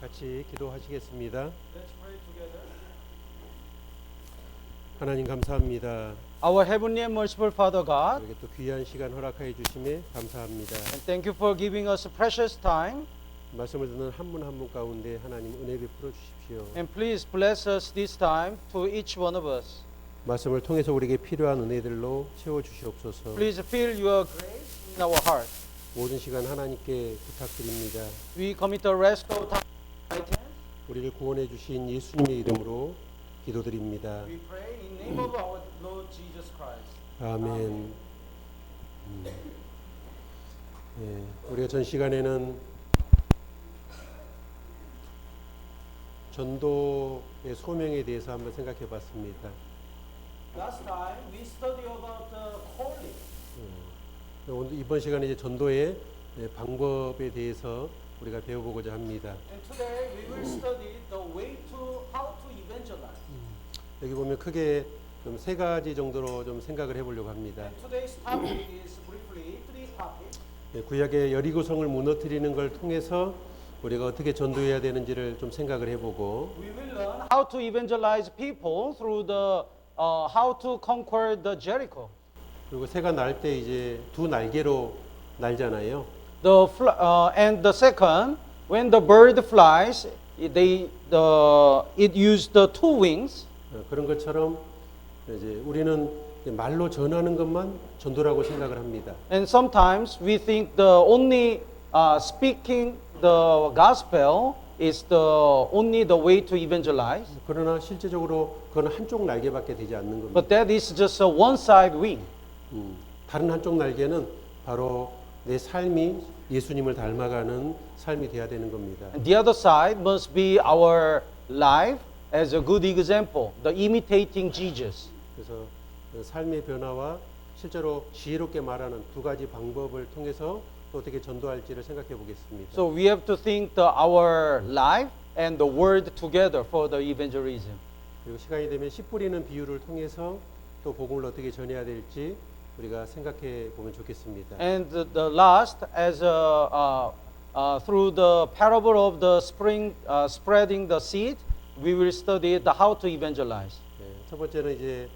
같이 기도하시겠습니다. Let's pray together. 하나님 감사합니다. Our heavenly and merciful Father God, 우리에게 또 귀한 시간 허락하여 주심에 감사합니다. and thank you for giving us a precious time. 말씀을 듣는 한 분 한 분 가운데 하나님 은혜 베풀어 주십시오. And please bless us this time to each one of us. 말씀을 통해서 우리에게 필요한 은혜들로 채워 주시옵소서. Please fill your grace in our heart. 모든 시간 하나님께 부탁드립니다. We commit the rest of time. 우리를 구원해 주신 예수님의 이름으로 기도드립니다. We pray in the name of our Lord Jesus Christ. 아멘. 우리가 전 시간에는 전도의 소명에 대해서 한번 생각해 봤습니다. Last time we studied about the calling. 오늘 이번 시간에 이제 전도의 방법에 대해서 우리가 배워보고자 합니다. And today we will study the way to how to evangelize. 여기 보면 크게 좀 세 가지 정도로 좀 생각을 해보려고 합니다. And today's topic is briefly three topics. 구약의 여리고성을 무너뜨리는 걸 통해서 우리가 어떻게 전도해야 되는지를 좀 생각을 해보고, We will learn how to evangelize people through the how to conquer the Jericho. 그리고 새가 날 때 이제 두 날개로 날잖아요. And the second, when the bird flies, it used the two wings. 그런 것처럼 이제 우리는 말로 전하는 것만 전도라고 생각을 합니다. And sometimes we think the only speaking the gospel is only the way to evangelize. 그러나 실제적으로 그건 한쪽 날개밖에 되지 않는 겁니다. But that is just a one-side wing. 다른 한쪽 날개는 바로 내 삶이 예수님을 닮아가는 삶이 돼야 되는 겁니다. And the other side must be our life as a good example, the imitating Jesus. 그래서 삶의 변화와 실제로 지혜롭게 말하는 두 가지 방법을 통해서 또 어떻게 전도할지를 생각해 보겠습니다. So we have to think our life and the word together for the evangelism. 그리고 시간이 되면 씨 뿌리는 비유를 통해서 또 복음을 어떻게 전해야 될지 우리가 생각해 보면 좋겠습니다. And the last, as through the parable of the spreading the seed, we will study the how to evangelize. 첫 번째는 이제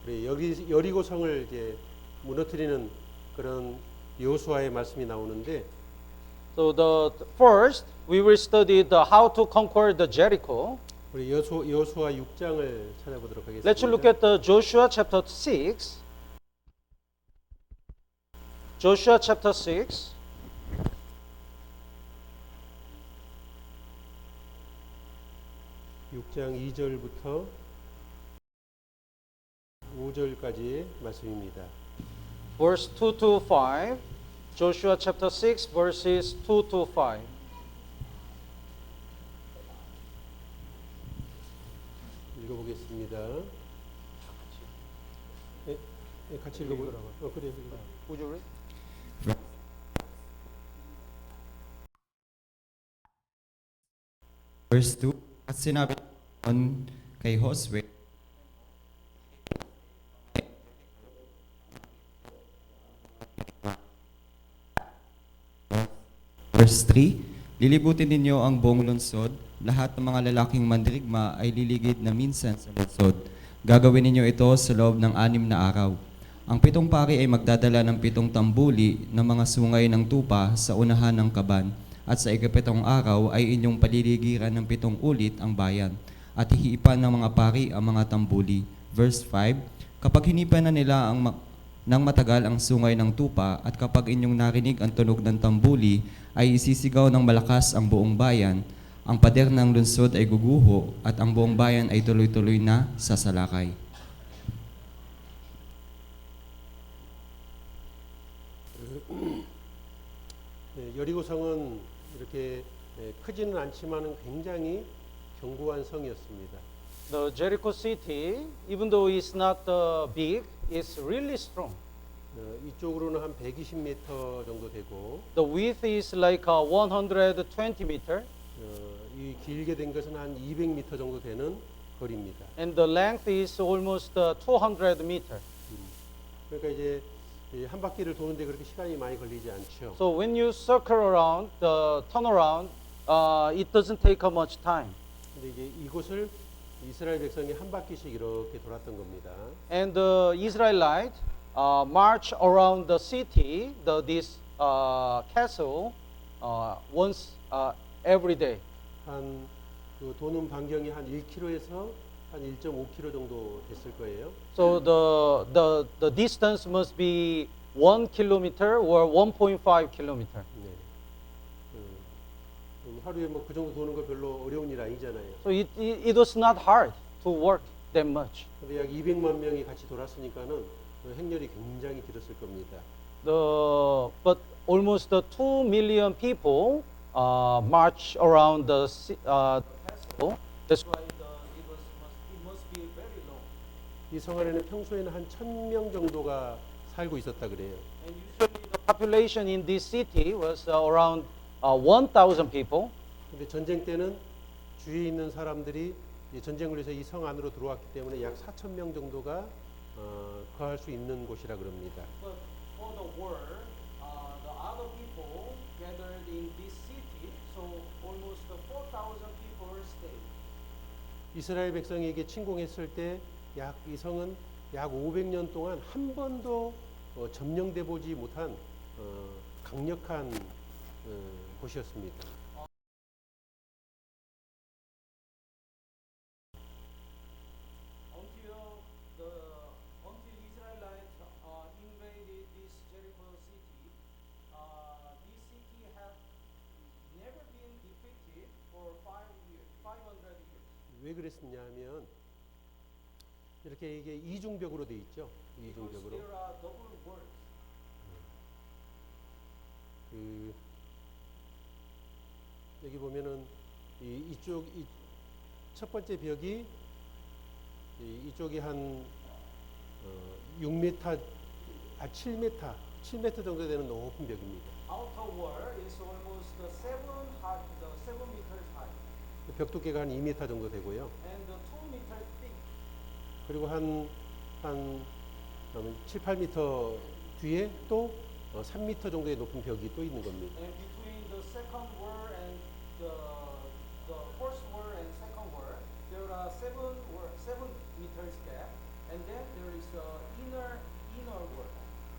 우리 여리고성을 이제 무너뜨리는 그런 여호수아의 말씀이 나오는데, So the first, we will study the how to conquer the Jericho. 우리 여호수아 6장을 찾아보도록 하겠습니다. Let's look at the Joshua chapter 6. Joshua chapter 6. 육 장 2절부터 5절까지 말씀입니다. Verse 2 to 5. Joshua chapter 6, verses 2 to 5. 읽어보겠습니다. 같이 읽어보라고. 그래. Would you read? Verse 2, at sinabi noon kay Josue, Verse 3, lilibutin ninyo ang buong lungsod, lahat ng mga lalaking mandirigma ay liligid na minsan sa lungsod. Gagawin ninyo ito sa loob ng 6 na araw. Ang 7 pari ay magdadala ng 7 tambuli ng mga sungay ng tupa sa unahan ng kaban, at sa ika-7 araw ay inyong paliligiran ng 7 ulit ang bayan, at hihipan ng mga pari ang mga tambuli. Verse 5, kapag hinipan na nila ng matagal ang sungay ng tupa, at kapag inyong narinig ang tunog ng tambuli, ay isisigaw ng malakas ang buong bayan, ang pader ng lungsod ay guguho, at ang buong bayan ay tuloy-tuloy na sasalakay. 여리고성은 이렇게 크지는 않지만 굉장히 견고한 성이었습니다. The Jericho city, even though it's not big, is really strong. 이쪽으로는 한 120m 정도 되고, The width is like 120 meter, 이 길게 된 것은 한 200m 정도 되는 거리입니다. and the length is almost 200 meter. 그러니까 이제 한 바퀴를 도는데 그렇게 시간이 많이 걸리지 않죠. So when you circle around, the turnaround it doesn't take much time. 근데 이제 이곳을 이스라엘 백성이 한 바퀴씩 이렇게 돌았던 겁니다. And the Israelite march around the city, this castle, once every day. 한그 도는 반경이 한 1km에서 한 1.5km 정도 됐을 거예요. So the distance must be 1 kilometer or 1.5 kilometer. 네. 하루에 뭐 그 정도 도는 거 별로 어려운 일 아니잖아요. So it was not hard to work that much. 근데 약 200만 명이 같이 돌았으니까는 그 행렬이 굉장히 길었을 겁니다. But almost 2 million people march around the castle. That's why it must be very long. 이 성 안에는 평소에는 한 1,000명 정도가 살고 있었다 그래요. And usually the population in this city was around 1,000 people. 근데 전쟁 때는 주위에 있는 사람들이 이 전쟁을 위해서 이 성 안으로 들어왔기 때문에 약 4,000명 정도가 거할 수 있는 곳이라 그럽니다. But for the war, the other people gathered in this city, so almost 4,000 people stayed. 이스라엘 백성에게 침공했을 때 약 이 성은 약 500년 동안 한 번도 점령돼 보지 못한 강력한 곳이었습니다. Until Israelites invaded this Jericho city, this city had never been defeated for 500 years. 왜 그랬었냐면 이렇게 이게 이중벽으로 돼 있죠. Because 이중벽으로. there are double walls. 그 여기 보면은 이쪽 첫 번째 벽이 이쪽이 한 6m, 7m 정도 되는 높은 벽입니다. Outer wall is almost 7 meters high 벽 두께가 한 2m 정도 되고요. and 2 meters thick. 그리고 한 7, 8m 뒤에 또 3m 정도의 높은 벽이 또 있는 겁니다. And between the second wall and the first wall and second wall, there are 7 meters gap, and then there is a inner wall.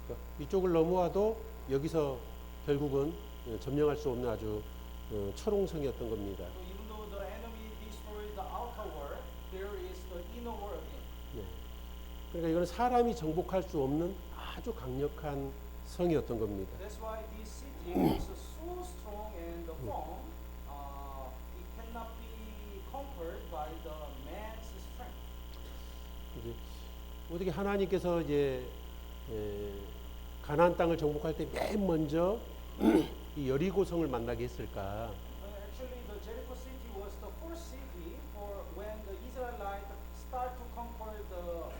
그러니까 이쪽을 넘어와도 여기서 결국은 점령할 수 없는 아주 철옹성이었던 겁니다. So even though the enemy destroyed the outer wall, there is the inner wall again. 네. 그러니까 이거는 사람이 정복할 수 없는 아주 강력한 성이었던 겁니다. That's why this city was so strong and firm. It cannot be conquered by the man's strength. 이제 어떻게 하나님께서 이제 가나안 땅을 정복할 때 맨 먼저 이 여리고성을 만나게 했을까? Actually, the Jericho city was the first city for when the Israelites start to conquer the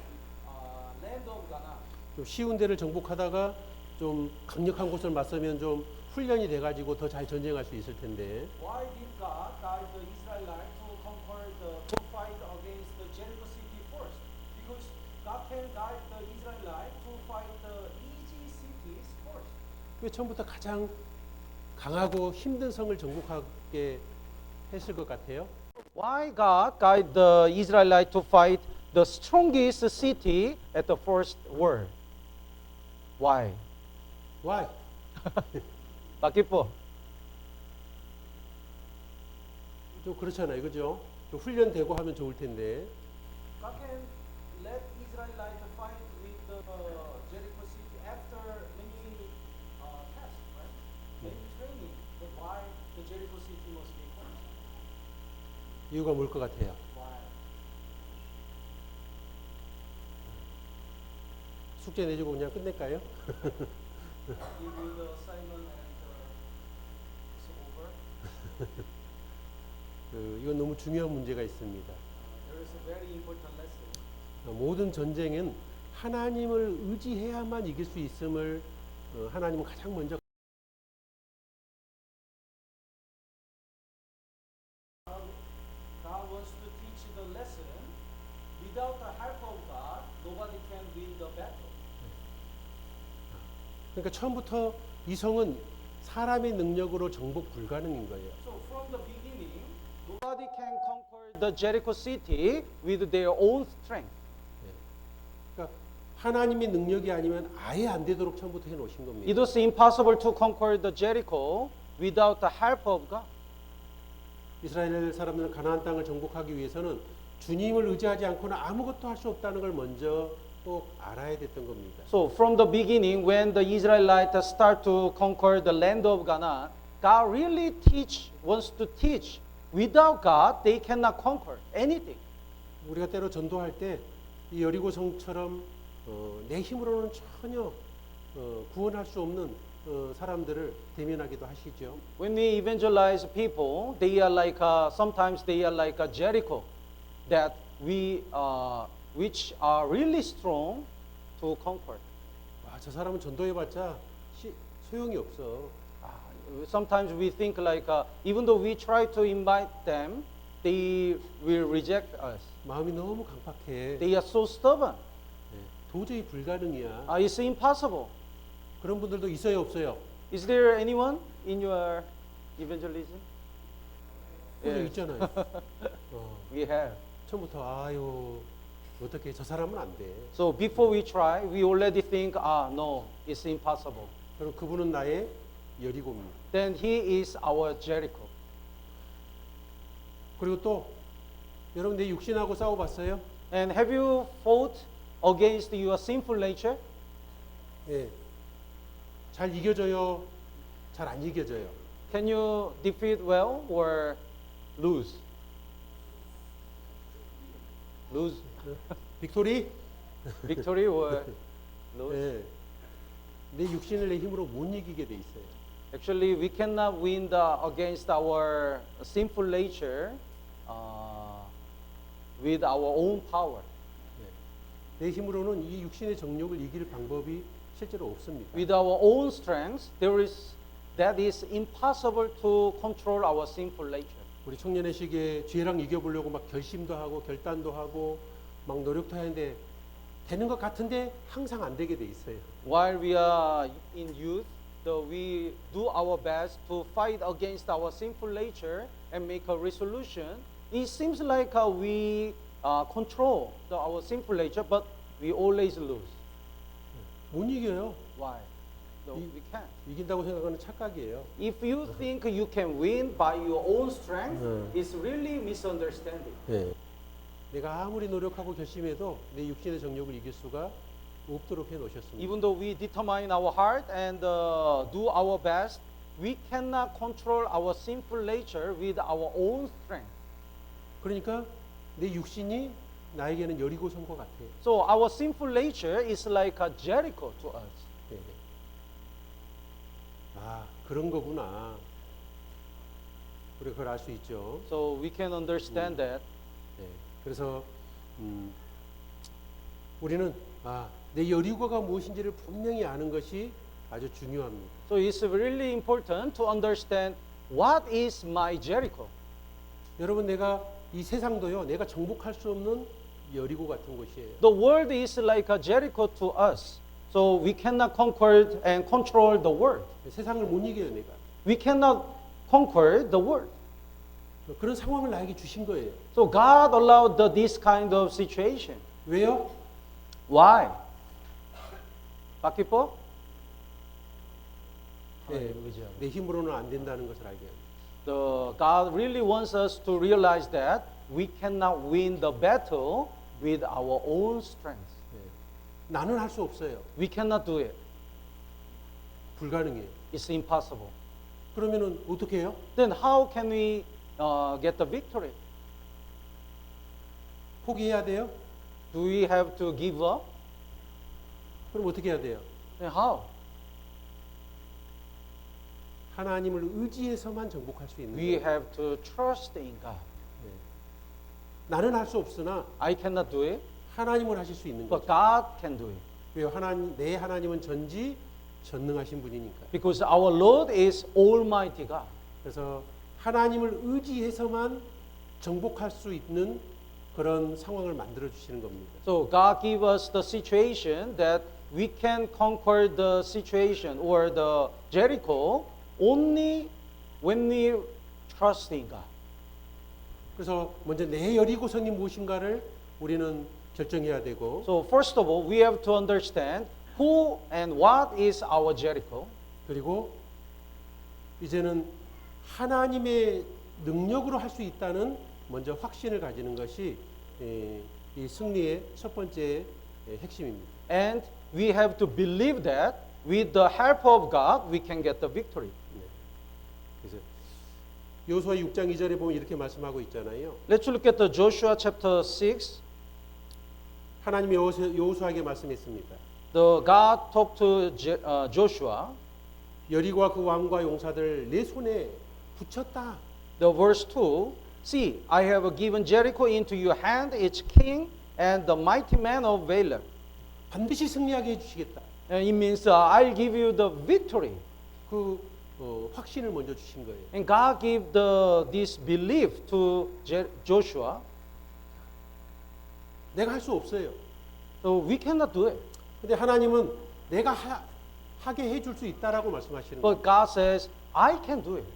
land of Canaan. 좀 쉬운 데를 정복하다가 좀 강력한 곳을 맞서면 좀 훈련이 돼가지고 더 잘 전쟁할 수 있을 텐데 Why did God guide the Israelites to fight against the Jericho city first? Because God can guide the Israelites to fight the easy cities first. 왜 처음부터 가장 강하고 힘든 성을 정복하게 했을 것 같아요? Why God guide the Israelites to fight the strongest city at the first war? Why? Why? Bakit po? 좀 그렇잖아요, 그죠? 좀 훈련되고 하면 좋을 텐데 God can let Israelites fight with the Jericho city after many tests, right? Many training. But why the Jericho city must be first? 이유가 뭘 것 같아요? Why? 숙제 내주고 그냥 끝낼까요? Give you the assignment and it's over. 이건 너무 중요한 문제가 있습니다. There is a very important lesson. 모든 전쟁은 하나님을 의지해야만 이길 수 있음을 하나님은 가장 먼저 God wants to teach the lesson. Without the help of God, nobody can win the battle. 그러니까 처음부터 이 성은 사람의 능력으로 정복 불가능인 거예요. So from the Nobody can conquer the Jericho city with their own strength. 그러니까 하나님의 능력이 아니면 아예 안 되도록 처음부터 해 놓으신 겁니다. It was impossible to conquer the Jericho without the help of God. 이스라엘 사람들은 가나안 땅을 정복하기 위해서는 주님을 의지하지 않고는 아무것도 할 수 없다는 걸 먼저 꼭 알아야 됐던 겁니다. So from the beginning, when the Israelites start to conquer the land of Canaan, God really wants to teach. Without God, they cannot conquer anything. 우리가 때로 전도할 때 이 여리고 성처럼 내 힘으로는 전혀 구원할 수 없는 사람들을 대면하기도 하시죠. When we evangelize people, they are like sometimes they are like a Jericho that which are really strong to conquer. 와, 저 사람은 전도해봤자 소용이 없어. Sometimes we think like even though we try to invite them, they will reject us. 마음이 너무 강팍해. They are so stubborn. 네, 도저히 불가능이야. It's impossible. 그런 분들도 있어요, 없어요? Is there anyone in your evangelism? 그런 적 Yes. 있잖아요. We have. 처음부터 아유 어떻게 저 사람은 안 돼. So before we try, we already think, no, it's impossible. 그럼 그분은 나의 여리고입니다. Then he is our Jericho. 그리고 또 여러분 내 육신하고 싸워봤어요? And have you fought against your sinful nature? 예. 잘 이겨져요? 잘 안 이겨져요? Can you defeat well or lose? Lose 빅토리? victory or lose? 예. 내 육신을 내 힘으로 못 이기게 돼 있어요. Actually, we cannot win against our sinful nature with our own power. 내 힘으로는 이 육신의 정욕을 이길 방법이 실제로 없습니다. With our own strength, that is impossible to control our sinful nature. 우리 청년의 시기에 죄랑 이겨보려고 막 결심도 하고 결단도 하고 막 노력도 하는데 되는 것 같은데 항상 안 되게 돼 있어요. While we are in youth, we do our best to fight against our sinful nature and make a resolution. It seems like we control our sinful nature, but we always lose. 못 이겨요. Why? No, we can't. 이긴다고 생각하는 착각이에요. If you think you can win by your own strength, 네. it's really misunderstanding. 네. 내가 아무리 노력하고 결심해도 내 육신의 정욕을 이길 수가 없도록 해 놓으셨습니다. Even though we determine our heart and do our best, we cannot control our sinful nature with our own strength. 그러니까 내 육신이 나에게는 여리고 성과 같아요. So our sinful nature is like a Jericho to us. 네. 아, 그런 거구나. 우리 그걸 알 수 있죠. So we can understand that. 네. 그래서 우리는 내 여리고가 무엇인지를 분명히 아는 것이 아주 중요합니다. So it's really important to understand what is my Jericho. 여러분 내가 이 세상도요. 내가 정복할 수 없는 여리고 같은 곳이에요. The world is like a Jericho to us. So we cannot conquer and control the world. 세상을 못 이겨요, 내가. We cannot conquer the world. 그런 상황을 나에게 주신 거예요. So God allowed this kind of situation. 왜요? Why? 바퀴포? 네, 내 힘으로는 안 된다는 것을 알게 합니다. God really wants us to realize that we cannot win the battle with our own strength. 네. 나는 할 수 없어요. We cannot do it. 불가능해요. It's impossible. 그러면은 어떻게 해요? Then how can we get the victory? 포기해야 돼요? Do we have to give up? 그럼 어떻게 해야 돼요? Then how? 하나님을 의지해서만 정복할 수 있는 We 거예요. have to trust in God. 나는 할 수 없으나 I cannot do it, 하나님을 하실 수 있는 but 거죠. God can do it. 왜요? 내 하나님은 전지전능하신 분이니까. Because our Lord is Almighty God. 그래서 하나님을 의지해서만 정복할 수 있는 그런 상황을 만들어 주시는 겁니다. So God give us the situation that we can conquer the situation or the Jericho only when we trust in God. 그래서 먼저 내 여리고성이 무엇인가를 우리는 결정해야 되고 So first of all, we have to understand who and what is our Jericho. 그리고 이제는 하나님의 능력으로 할 수 있다는 먼저 확신을 가지는 것이 이 승리의 첫 번째 핵심입니다. And we have to believe that with the help of God, we can get the victory. 그래서 여호수아 6장 2절에 보면 이렇게 말씀하고 있잖아요. Let's look at the Joshua chapter 6. 하나님이 여호수아에게 말씀했습니다. The God talked to Joshua. 여리고와 그 왕과 용사들 내 손에 붙였다. The verse 2, see, I have given Jericho into your hand, its king and the mighty man of valor. 반드시 승리하게 해주시겠다. And it means I'll give you the victory. 그 확신을 먼저 주신 거예요. And God gave this belief to Joshua. 내가 할 수 없어요. So we cannot do it. 근데 하나님은 내가 하게 해줄 수 있다라고 말씀하시는 거예요. But God says, I can do it.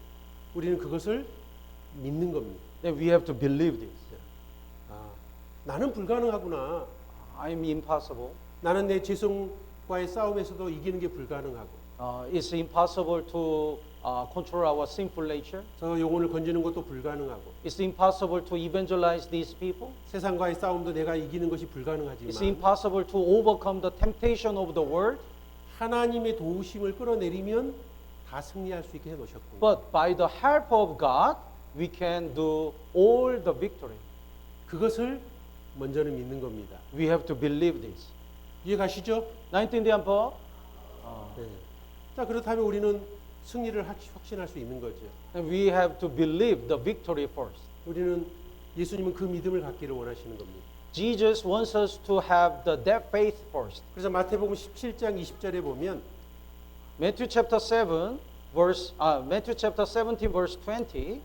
우리는 그것을 믿는 겁니다. Then we have to believe this. 아, 나는 불가능하구나. I'm impossible. 나는 내 죄성과의 싸움에서도 이기는 게 불가능하고 It's impossible to control our sinful nature. 저 영혼을 건지는 것도 불가능하고 It's impossible to evangelize these people. 세상과의 싸움도 내가 이기는 것이 It's 불가능하지만 impossible to overcome the temptation of the world. 하나님의 도우심을 끌어내리면 다 승리할 수 있게 해놓으셨고 But by the help of God, we can do all the victory. 그것을 먼저는 믿는 겁니다. We have to believe this. 이해가시죠? 나인틴디안 버. 네. 자 그렇다면 우리는 승리를 확신할 수 있는 거죠. And we have to believe the victory first. 우리는 예수님은 그 믿음을 갖기를 원하시는 겁니다. Jesus wants us to have that faith first. 그래서 마태복음 17장 20절에 보면 Matthew chapter 17 verse 20.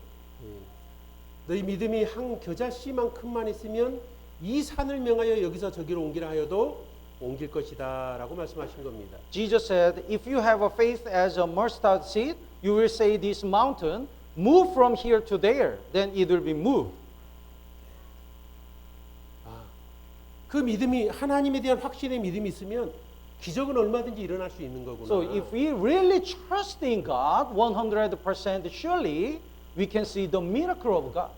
너희 믿음이 한 겨자씨만큼만 있으면 이 산을 명하여 여기서 저기로 옮기라 하여도 옮길 것이다라고 말씀하신 겁니다. Jesus said, if you have a faith as a mustard seed, you will say this mountain, move from here to there, then it will be moved. 그 믿음이 하나님에 대한 확신의 믿음이 있으면 기적은 얼마든지 일어날 수 있는 거구나. So if we really trust in God 100%, surely we can see the miracle of God.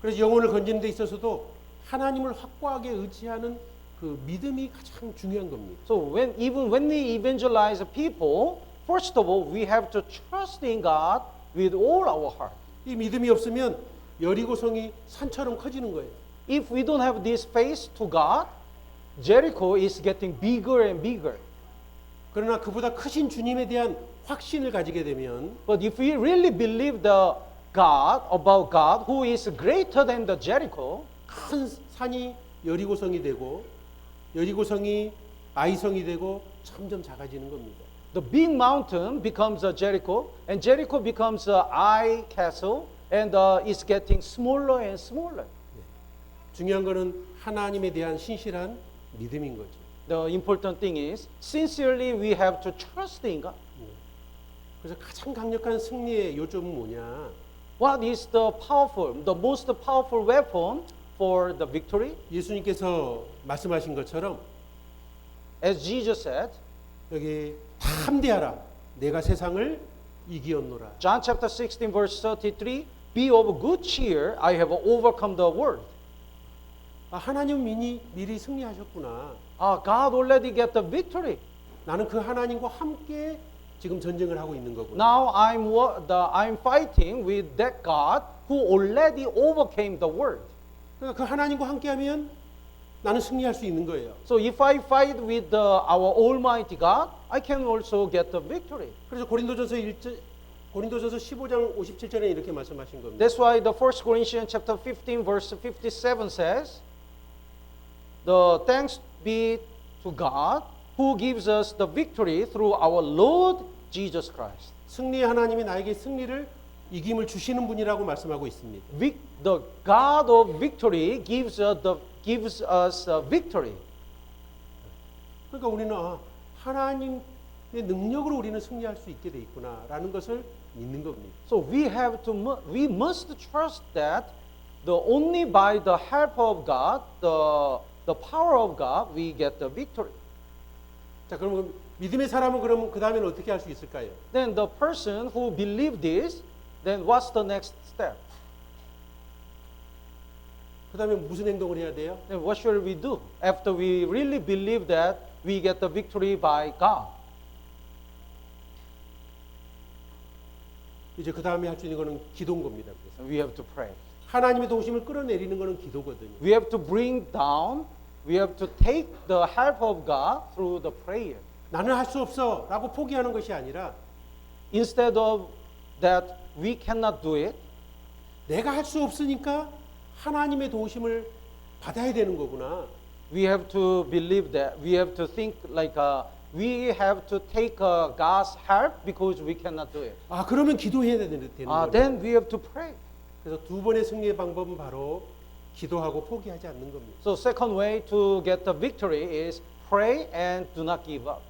그래서 영혼을 건지는 데 있어서도 하나님을 확고하게 의지하는 그 믿음이 가장 중요한 겁니다. So even when we evangelize people, first of all, we have to trust in God with all our heart. 이 믿음이 없으면 여리고성이 산처럼 커지는 거예요. If we don't have this faith to God, Jericho is getting bigger and bigger. 그러나 그보다 크신 주님에 대한 확신을 가지게 되면 But if we really believe about God, who is greater than the Jericho, 큰 산이 여리고성이 되고 여리고성이 아이성이 되고 점점 작아지는 겁니다. the big mountain becomes a Jericho, and Jericho becomes a Ai castle, and it's getting smaller and smaller. 중요한 거는 하나님에 대한 신실한 믿음인 거죠. The important thing is, sincerely we have to trust in God. 그래서 가장 강력한 승리의 요점은 뭐냐? What is the most powerful weapon for the victory? 예수님께서 말씀하신 것처럼 As Jesus said, 여기 담대하라. 내가 세상을 이기었노라. John chapter 16 verse 33, be of good cheer, I have overcome the world. 하나님 미리 승리하셨구나. God already get the victory. 나는 그 하나님과 함께 지금 전쟁을 하고 있는 거구나. Now I'm fighting with that God who already overcame the world. 그러니까 그 하나님과 함께하면 나는 승리할 수 있는 거예요. So if I fight with our Almighty God, I can also get the victory. 그래서 고린도전서 15장 57절에 이렇게 말씀하신 겁니다. That's why the 1 Corinthians chapter 15 verse 57 says, the thanks be to God who gives us the victory through our Lord Jesus Christ. 승리의 하나님이 나에게 승리를 이김을 주시는 분이라고 말씀하고 있습니다. The God of victory gives us victory. 그러니까 우리는 하나님의 능력으로 우리는 승리할 수 있게 돼 있구나라는 것을 믿는 겁니다. So we must trust that only by the help of God, the power of God, we get the victory. 자, 그럼 믿음의 사람은 그러면 그 다음에는 어떻게 할 수 있을까요? Then the person who believe this, then what's the next step? 그 다음에 무슨 행동을 해야 돼요? Then what should we do after we really believe that we get the victory by God? 이제 그 다음에 할 수 있는 거는 기도인 겁니다. 그래서 We have to pray. 하나님의 도우심을 끌어내리는 거는 기도거든요. We have to bring down, we have to take the help of God through the prayer. 나는 할 수 없어라고 포기하는 것이 아니라 Instead of that we cannot do it, 내가 할 수 없으니까 하나님의 도우심을 받아야 되는 거구나. we have to believe that, we have to think like we have to take God's help because we cannot do it. 아, 그러면 기도해야 되는 거예요. Then we have to pray. 그래서 두 번의 승리의 방법은 바로 기도하고 포기하지 않는 겁니다. So second way to get the victory is pray and do not give up.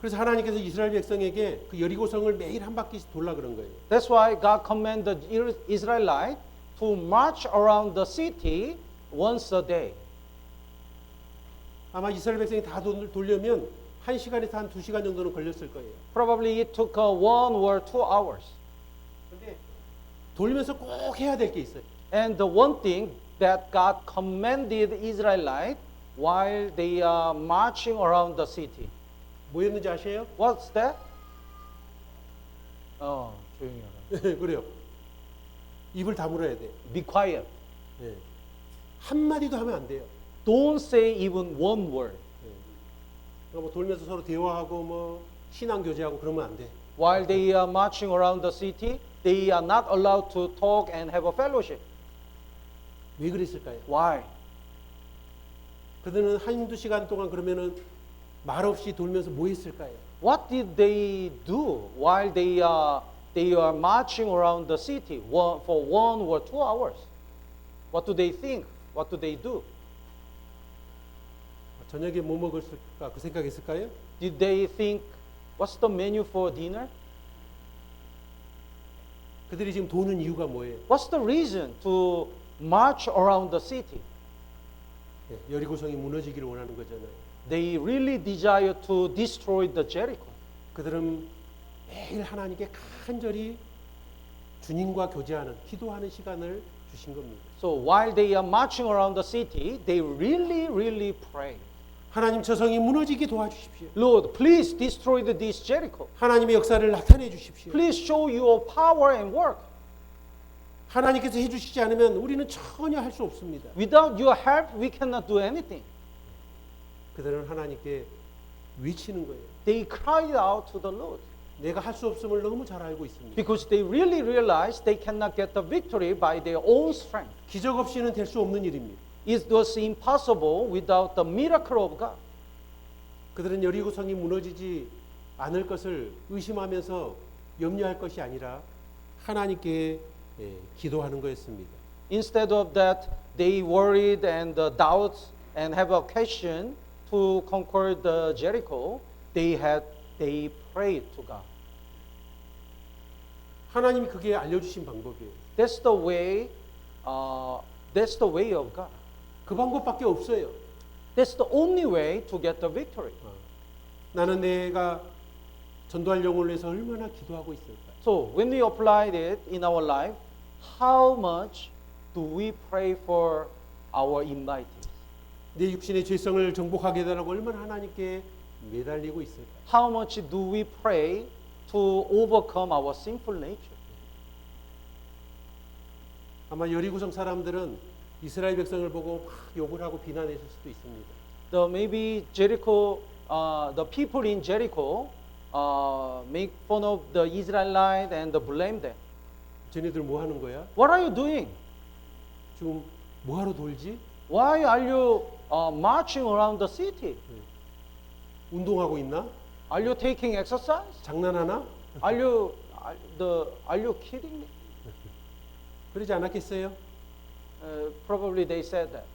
그래서 하나님께서 이스라엘 백성에게 그 여리고성을 매일 한 바퀴씩 돌라 그런 거예요. That's why God commanded the Israelites to march around the city once a day. 아마 이스라엘 백성이 다 돌려면 1시간에서 한 2시간 정도는 걸렸을 거예요. Probably it took 1 or 2 hours. 근데 돌면서 꼭 해야 될 게 있어요. And the one thing that God commanded Israelites while they are marching around the city. 뭐였는지 아세요? What's that? 조용히 하라. 그래요. 입을 다물어야 돼. Be quiet. 예. 한마디도 하면 안 돼요. Don't say even one word. 그러니까 뭐 돌면서 서로 대화하고 뭐 신앙 교제하고 그러면 안 돼. While they are marching around the city, they are not allowed to talk and have a fellowship. 왜 그랬을까요? Why? 그들은 한두 시간 동안 그러면은 말 없이 돌면서 뭐 했을까요? What did they do while they are marching around the city for 1 or 2 hours? What do they think? What do they do? 저녁에 뭐 먹을까 그 생각했을까요? Did they think, what's the menu for dinner? 그들이 지금 도는 이유가 뭐예요? What's the reason to march around the city? 예, 여리고성이 무너지기를 원하는 거잖아요. They really desire to destroy the Jericho. 그들은 매일 하나님께 간절히 주님과 교제하는 기도하는 시간을 주신 겁니다. So while they are marching around the city, they really pray. 하나님 저 성이 무너지게 도와주십시오. Lord, please destroy this Jericho. 하나님의 역사를 나타내 주십시오. Please show your power and work. 하나님께서 해주시지 않으면 우리는 전혀 할 수 없습니다. Without your help, we cannot do anything. 그들은 하나님께 외치는 거예요. They cried out to the Lord 내가 할 수 없음을 너무 잘 알고 있습니다. because they really realized they cannot get the victory by their own strength. 기적 없이는 될 수 없는 일입니다. It was impossible without the miracle of God. 그들은 여리고성이 무너지지 않을 것을 의심하면서 염려할 것이 아니라 하나님께 기도하는 거였습니다. Instead of that, they worried and doubt and have a question to conquer the Jericho. They prayed to God. 하나님이 그게 알려주신 방법이에요. That's the way. That's the way of God. 그 방법밖에 없어요. That's the only way to get the victory. 나는 내가 전도할 영혼을 위해서 얼마나 기도하고 있을까? So when we applied it in our life, how much do we pray for our invitees? 내 육신의 죄성을 정복하게 해달라고 얼마나 하나님께 매달리고 있을까? How much do we pray to overcome our sinful nature? 아마 여리고성 사람들은 이스라엘 백성을 보고 막 욕을 하고 비난했을 수도 있습니다. Maybe Jericho, the people in Jericho make fun of the Israelites and blame them. 쟤네들 뭐 하는 거야? What are you doing? 지금 뭐 하러 돌지? Why are you marching around the city? 운동하고 있나? Are you taking exercise? 장난하나? Are you kidding me? 그러지 않았겠어요? Probably they said that.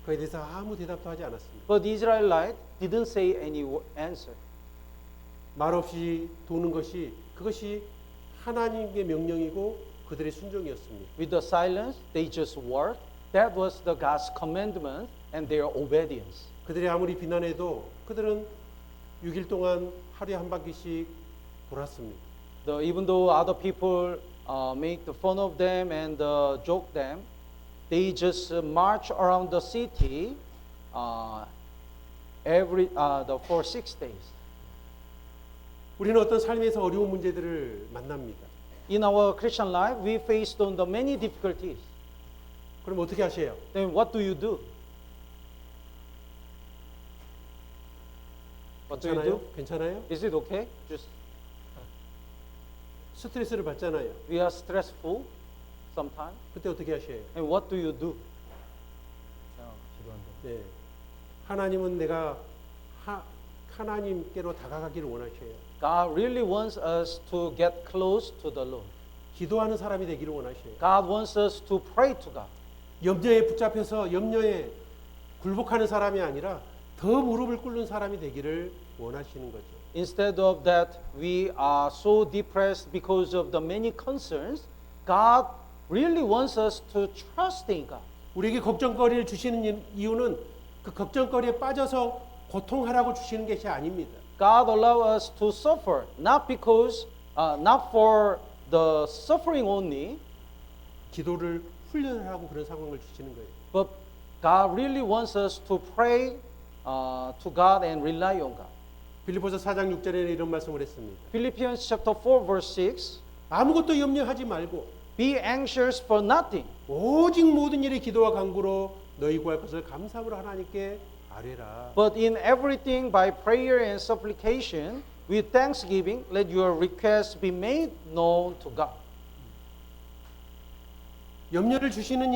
그에 대해서 아무 대답도 하지 않았습니다. But the Israelites didn't say any answer. 말없이 도는 것이 그것이 하나님의 명령이고 그들의 순종이었습니다. With the silence, they just work. That was the God's commandment and their obedience. 그들이 아무리 비난해도 그들은 6일 동안 하루에 한 바퀴씩 돌았습니다. Even though other people make the fun of them and joke them, they just march around the city for 6 days. 우리는 어떤 삶에서 어려운 문제들을 만납니다. In our Christian life, we faced on the many difficulties. 그럼 어떻게 하세요? Then what do you do? What do you 괜찮아요? do? 괜찮아요? Is it okay? Just 스트레스를 받잖아요. we are stressful sometimes. 그때 어떻게 하세요? And what do you do? 네. 하나님은 내가 하나님께로 다가가기를 원하셔요. God really wants us to get close to the Lord. 기도하는 사람이 되기를 원하셔요. God wants us to pray to God. 염려에 붙잡혀서 염려에 굴복하는 사람이 아니라 더 무릎을 꿇는 사람이 되기를 원하시는 거죠. Instead of that, we are so depressed because of the many concerns. God really wants us to trust in God. 우리에게 걱정거리를 주시는 이유는 그 걱정거리에 빠져서 고통하라고 주시는 것이 아닙니다. God allows us to suffer not for the suffering only, 기도를 훈련하라고 그런 상황을 주시는 거예요. but God really wants us to pray to God and rely on God. 빌립보서 4장 6절에는 이런 말씀을 했습니다. Philippians chapter 4 verse 6, 아무것도 염려하지 말고 be anxious for nothing, 오직 모든 일에 기도와 간구로 너희 구할 것을 감사함으로 하나님께 아뢰라. but in everything by prayer and supplication with thanksgiving let your requests be made known to God. 염려를 주시는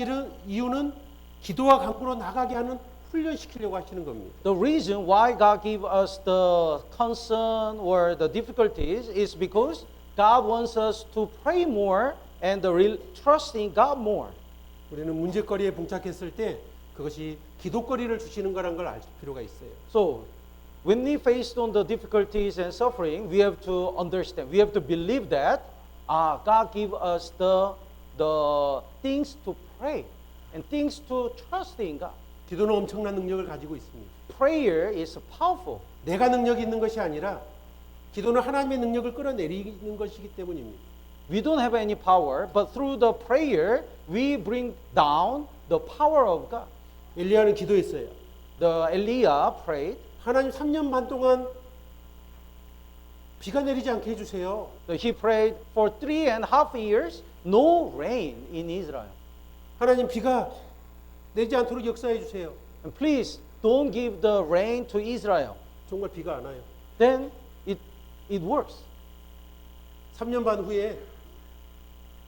이유는 기도와 간구로 나가게 하는 훈련시키려고 하시는 겁니다. The reason why God gives us the concern or the difficulties is because God wants us to pray more and trust in God more. 우리는 문제거리에 봉착했을 때 그것이 기도거리를 주시는 거란 걸 알 필요가 있어요. So, when we faced on the difficulties and suffering, we have to understand, we have to believe that God give us the things to pray and things to trust in God. 기도는 엄청난 능력을 가지고 있습니다. Prayer is powerful. 내가 능력이 있는 것이 아니라 기도는 하나님의 능력을 끌어내리는 것이기 때문입니다. We don't have any power, but through the prayer, we bring down the power of God. 엘리야는 기도했어요. The Elijah prayed. 하나님 3년 반 동안 비가 내리지 않게 해주세요. He prayed for 3.5 years, no rain in Israel. 하나님 비가 내리지 않도록 역사해 주세요. And please don't give the rain to Israel. 정말 비가 안 와요. Then it works. 3년 반 후에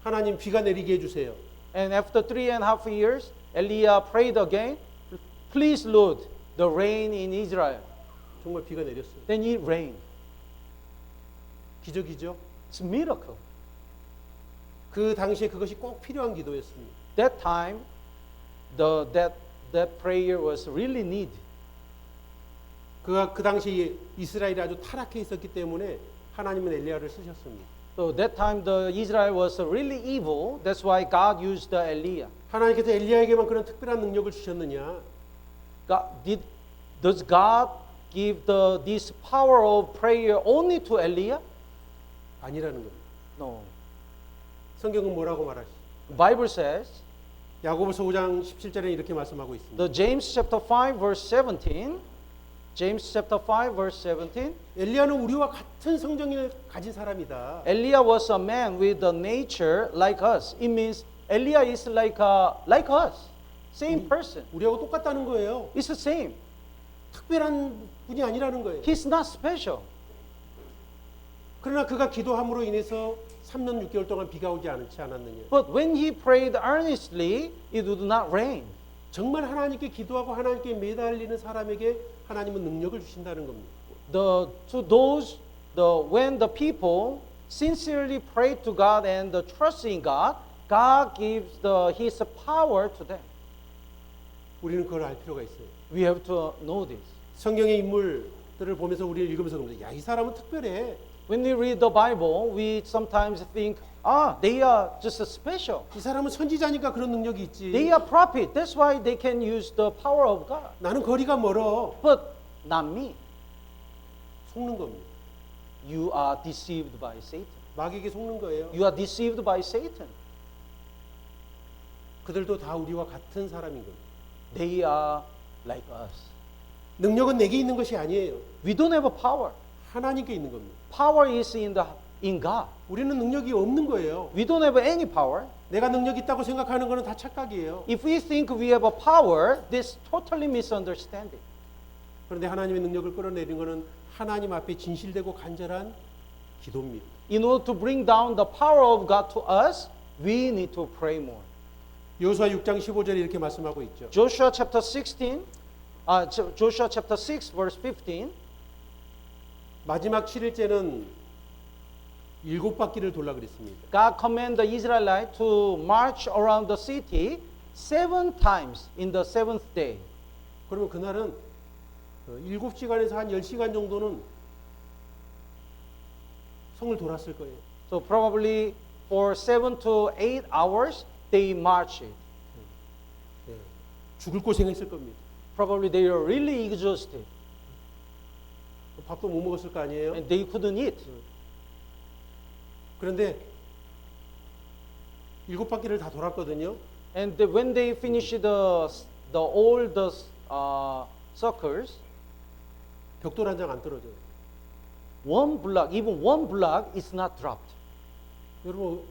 하나님 비가 내리게 해주세요. And after 3.5 years, Elijah prayed again. Please, Lord, the rain in Israel. 정말 비가 내렸어요. Then it rained. 기적이죠. It's a miracle. 그 당시에 그것이 꼭 필요한 기도였습니다. That time, that prayer was really needed. 그 당시에 이스라엘이 아주 타락해 있었기 때문에 하나님은 엘리야를 쓰셨습니다. So that time the Israel was really evil. That's why God used the Elijah. 하나님께서 엘리야에게만 그런 특별한 능력을 주셨느냐? Does God give this power of prayer only to Elijah? 아니라는 겁니다. No. 성경은 뭐라고 말하시죠? The Bible says, 야고보서 5장 17절에 이렇게 말씀하고 있습니다. the James chapter 5 verse 17. James chapter 5 verse 17. 엘리야는 우리와 같은 성정을 가진 사람이다. Elijah was a man with a nature like us. It means Elijah is like us. Same person. 우리하고 똑같다는 거예요. It's the same. 특별한 분이 아니라는 거예요. He's not special. 그러나 그가 기도함으로 인해서 3년 6개월 동안 비가 오지 않았느냐. But when he prayed earnestly, it would not rain. 정말 하나님께 기도하고 하나님께 매달리는 사람에게 하나님은 능력을 주신다는 겁니다. When the people sincerely pray to God and trust in God, God gives His power to them. 우리는 그걸 알 필요가 있어요. We have to know this. 성경의 인물 것들을 보면서 우리는 읽으면서 그럽니다. 야, 이 사람은 특별해. When we read the Bible, we sometimes think, they are just special. 이 사람은 선지자니까 그런 능력이 있지. They are prophet. That's why they can use the power of God. 나는 거리가 멀어. But not me. 속는 겁니다. You are deceived by Satan. 마귀에게 속는 거예요. You are deceived by Satan. 그들도 다 우리와 같은 사람인 겁니다. They are like us. 능력은 내게 있는 것이 아니에요. We don't have a power. 하나님께 있는 겁니다. Power is in God. 우리는 능력이 없는 거예요. We don't have any power. 내가 능력이 있다고 생각하는 것은 다 착각이에요. If we think we have a power, this totally misunderstanding. 그런데 하나님의 능력을 끌어내리는 것은 하나님 앞에 진실되고 간절한 기도입니다. In order to bring down the power of God to us, we need to pray more. 여호수아 6장 15절에 이렇게 말씀하고 있죠. Joshua chapter 6 verse 15. 마지막 7일째는 7바퀴를 돌라 그랬습니다. God commanded the Israelites to march around the city 7 times in the seventh day. 그러면 그날은 7시간에서 한 10시간 정도는 성을 돌았을 거예요. So probably for 7 to 8 hours they marched. 예, 죽을 고생했을 겁니다. Probably they were really exhausted 밥도 못 먹었을 거 아니에요. and they couldn't eat. 그런데 7바퀴를 다 돌았거든요. And when they finished all the circles, 벽돌 한 장 안 떨어져요. even one block is not dropped. 여러분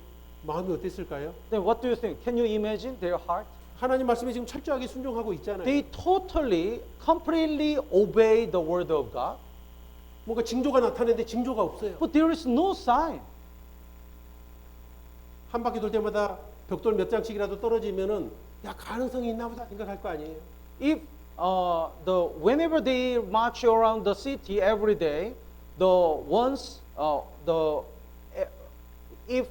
마음이 어땠을까요? Then what do you think? Can you imagine their heart? 하나님 말씀에 지금 철저하게 순종하고 있잖아요. They totally, completely obey the word of God, 뭔가 징조가 나타나는데 징조가 없어요. but there is no sign. 한 바퀴 돌 때마다 벽돌 몇 장씩이라도 떨어지면은 야 가능성이 있나 보다 생각할 거 아니에요. If whenever they march around the city every day, if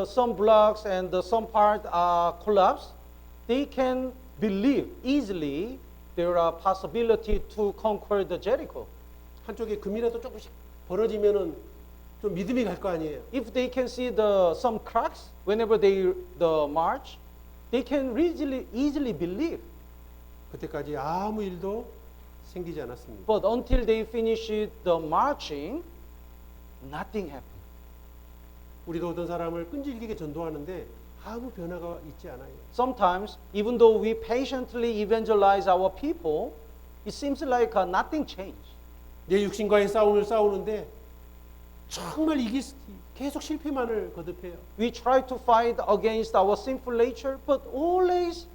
some blocks and some part are collapsed, they can believe easily there are possibility to conquer the Jericho. 한쪽에 금이라도 조금씩 벌어지면은 좀 믿음이 갈 거 아니에요. If they can see some cracks whenever they march, they can easily believe. 그때까지 아무 일도 생기지 않았습니다. But until they finished the marching, nothing happened. 우리도 어떤 사람을 끈질기게 전도하는데 아무 변화가 있지 않아요. Sometimes, even though we patiently evangelize our people, it seems like nothing changed. 내 육신과의 싸움을 싸우는데 정말 이게 계속 실패만을 거듭해요. We try to fight against our sinful nature, but always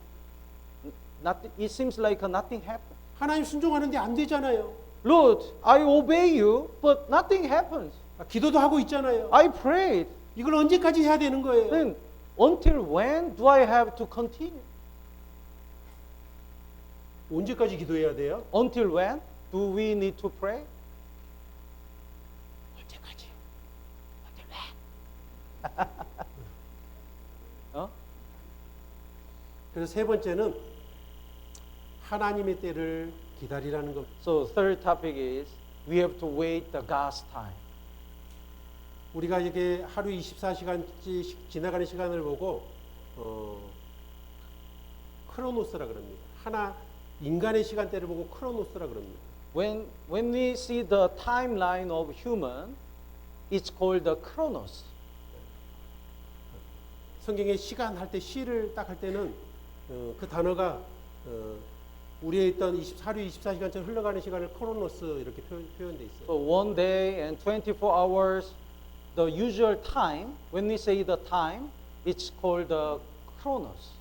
it seems like nothing happened. 하나님 순종하는데 안 되잖아요. Lord, I obey you, but nothing happens. 기도도 하고 있잖아요. I prayed. 이걸 언제까지 해야 되는 거예요? Then, until when do I have to continue? 언제까지 기도해야 돼요? Until when do we need to pray? 언제까지? 그래서 세 번째는 하나님의 때를 기다리라는 겁니다. So third topic is we have to wait the God's time. 우리가 이게 하루 24시간 지나가는 시간을 보고 크로노스라 그럽니다. 하나 인간의 시간대를 보고 크로노스라 그럽니다. When we see the timeline of human, it's called the chronos. 성경에 시간 할 때 시를 딱 할 때는 그 단어가 우리의 있던 하루 24시간처럼 흘러가는 시간을 크로노스 이렇게 표현돼 있어요. So one day and 24 hours, the usual time, when we say the time, it's called the chronos.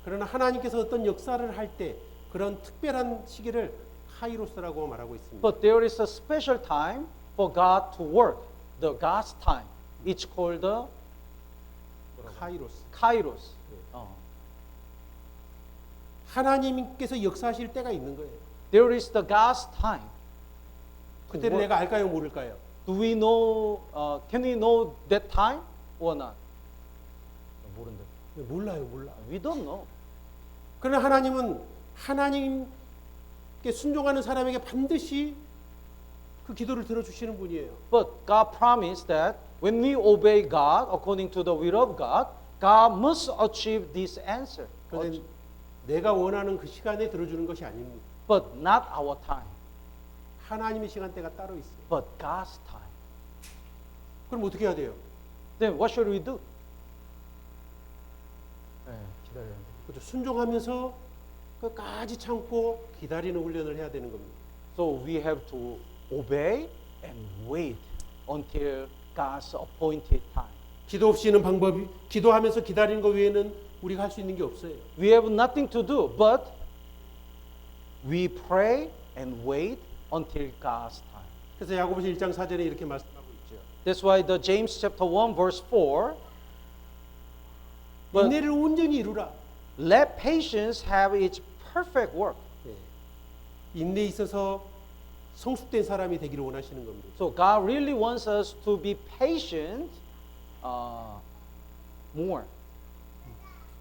그러나 하나님께서 어떤 역사를 할 때 그런 특별한 시기를 카이로스라고 말하고 있습니다. But there is a special time for God to work, the God's time. It's called the 카이로스. kairos. 하나님께서 역사하실 때가 있는 거예요. There is the God's time. 그때를 내가 알까요, 모를까요? Do we know, can we know that time or not? 모른다. 몰라요, 몰라. We don't know. 그러나 하나님은 하나님께 순종하는 사람에게 반드시 그 기도를 들어주시는 분이에요. But God promised that when we obey God according to the will of God, God must achieve this answer. 그런데 내가 원하는 그 시간에 들어주는 것이 아닙니다. But not our time, 하나님의 시간대가 따로 있어요. but God's time. 그럼 어떻게 해야 돼요? Then what should we do? 네, 기다려야 돼. 그렇죠. 순종하면서 끝까지 참고 기다리는 훈련을 해야 되는 겁니다. So we have to obey and wait until God's appointed time. 기도 없이는 방법이 기도하면서 기다리는 것 외에는 우리가 할 수 있는 게 없어요. We have nothing to do, but we pray and wait until God's time. 그래서 야고보서 1장 4절에 이렇게 말씀하고 있죠. That's why the James chapter 1 verse 4, But- 인내를 온전히 이루라. let patience have its perfect work. 예. 인내에 있어서 성숙된 사람이 되기를 원하시는 겁니다. So God really wants us to be patient more.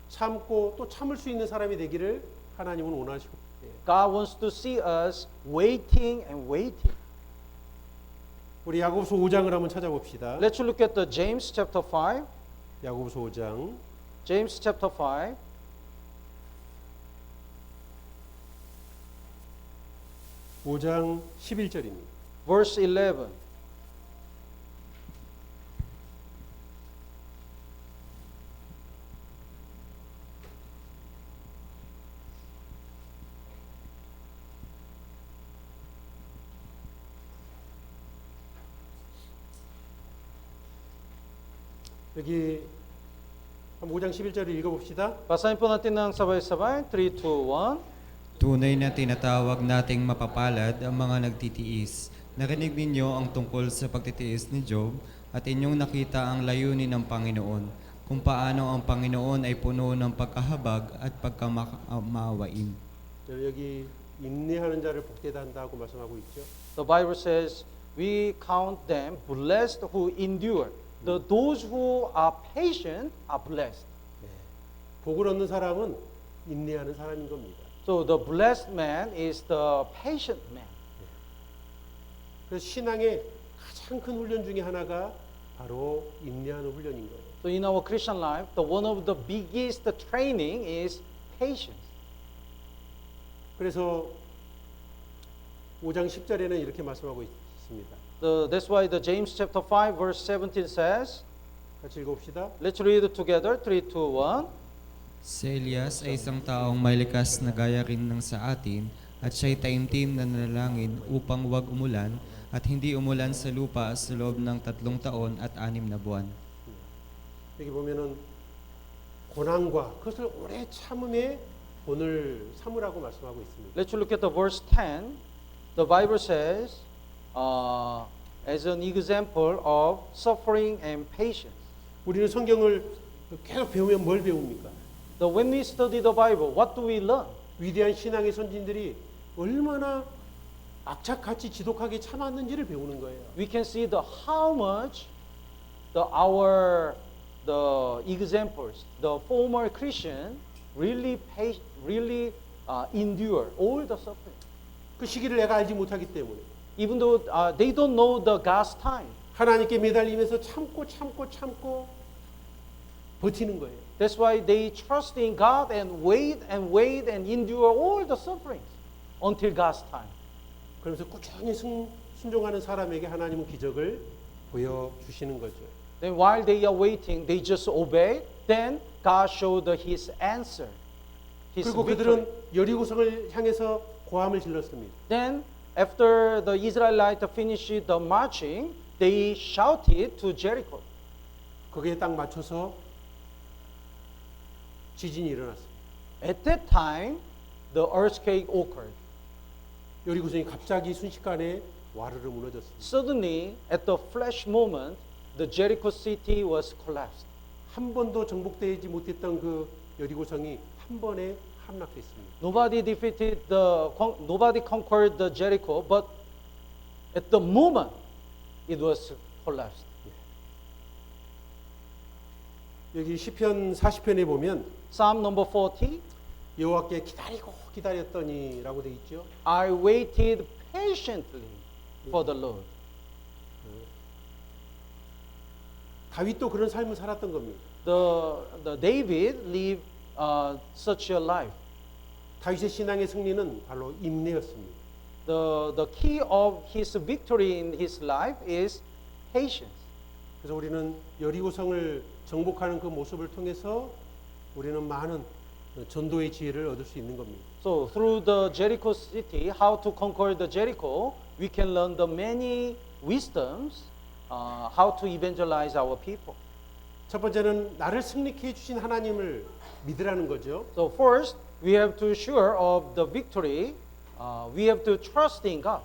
참고 또 참을 수 있는 사람이 되기를 하나님은 원하시고. 예. God wants to see us waiting and waiting. 우리 야고보서 5장을 한번 찾아봅시다. Let's look at the James chapter 5. 야고보서 5장 James chapter 5. 5장 11절입니다. verse 11. 여기 5장 11절을 읽어봅시다. Basahin po natin ng sabay-sabay. 3, 2, 1. Tunay na tinatawag nating mapapalad ang mga nagtitiis. Narinig ninyo ang tungkol sa pagtitiis ni Job at inyong nakita ang layunin ng Panginoon, kung paano ang Panginoon ay puno ng pagkahabag at pagkamaawain. 여기 인내하는 자를 복되다 한다고 말씀하고 있죠. The Bible says, we count them blessed who endure. Those who are patient are blessed. 복을 얻는 사람은 인내하는 사람인 겁니다. So the blessed man is the patient man. 그래서 신앙의 가장 큰 훈련 중에 하나가 바로 인내하는 훈련인 거예요. So in our Christian life, one of the biggest training is patience. 그래서 5장 10절에는 이렇게 말씀하고 있습니다. That's why the James chapter 5 verse 17 says, 같이 읽어봅시다. let's read it together. 3, 2, 1. Si Elias ay isang taong may likas na gaya rin ng sa atin at siya'y taimtim na nanalangin upang wag umulan at hindi umulan sa lupa sa loob ng 3 taon at 6 na buwan. 여기 보면은 고난과 그것을 오래 참음에 본을 삼으라고 말씀하고 있습니다. Let's look at the verse 10. The Bible says, as an example of suffering and patience. 우리는 성경을 계속 배우면 뭘 배웁니까? When we study the Bible, what do we learn? 위대한 신앙의 선진들이 얼마나 악착같이 지독하게 참았는지를 배우는 거예요. We can see how much the examples, the former Christian really endure all the suffering. 그 시기를 내가 알지 못하기 때문에 Even though they don't know the God's time. 하나님께 매달리면서 참고 버티는 거예요. That's why they trust in God and wait and endure all the sufferings until God's time. 그러면서 꾸준히 순종하는 사람에게 하나님은 기적을 보여주시는 거죠. Then while they are waiting, they just obey. Then God showed His answer, His 그리고 victory. 그들은 여리고성을 향해서 고함을 질렀습니다. Then after the Israelites finished the marching, they shouted to Jericho. 거기에 딱 맞춰서 지진이 일어났습니다. At that time, the earthquake occurred. 여리고성이 갑자기 순식간에 와르르 무너졌습니다. Suddenly, at the flash moment, the Jericho city was collapsed. 한 번도 정복되지 못했던 그 여리고성이 한 번에 함락됐습니다. Nobody conquered the Jericho, but at the moment, it was collapsed. 여기 시편 40편에 보면 Psalm number 40, 여호와께 기다리고 기다렸더니라고 돼 있죠. I waited patiently for the Lord. 다윗도 그런 삶을 살았던 겁니다. The David lived such a life. 다윗의 신앙의 승리는 바로 인내였습니다. The key of his victory in his life is patience. 그래서 우리는 여리고성을 정복하는 그 모습을 통해서 우리는 많은 전도의 지혜를 얻을 수 있는 겁니다. So through the Jericho city, how to conquer the Jericho, we can learn the many wisdoms, how to evangelize our people. 첫 번째는 나를 승리케 해주신 하나님을 믿으라는 거죠. So first, we have to sure of the victory. We have to trust in God.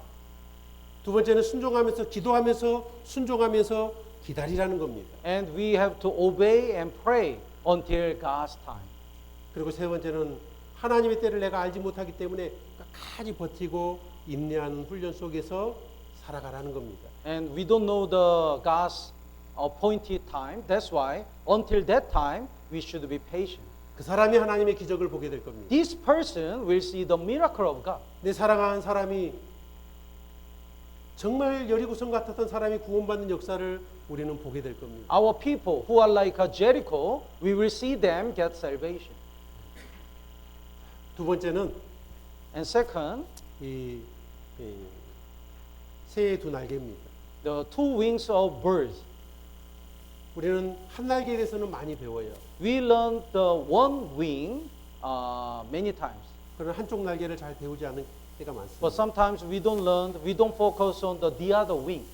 두 번째는 순종하면서 기도하면서 순종하면서 기다리라는 겁니다. And we have to obey and pray until God's time. 그리고 세 번째는 하나님의 때를 내가 알지 못하기 때문에 끝까지 버티고 인내하는 훈련 속에서 살아가라는 겁니다. And we don't know the God's appointed time. That's why until that time we should be patient. 그 사람이 하나님의 기적을 보게 될 겁니다. This person will see the miracle of God. 내 사랑하는 사람이 정말 여리고성 같았던 사람이 구원받는 역사를 우리는 보게 될 겁니다. Our people who are like a Jericho, we will see them get salvation. 두 번째는 And second, 이 새의 두 날개입니다. the two wings of birds. 우리는 한 날개에 대해서는 많이 배워요. We learn the one wing many times. 그러나 한쪽 날개를 잘 배우지 않는 때가 많습니다. But sometimes we don't focus on the other wing.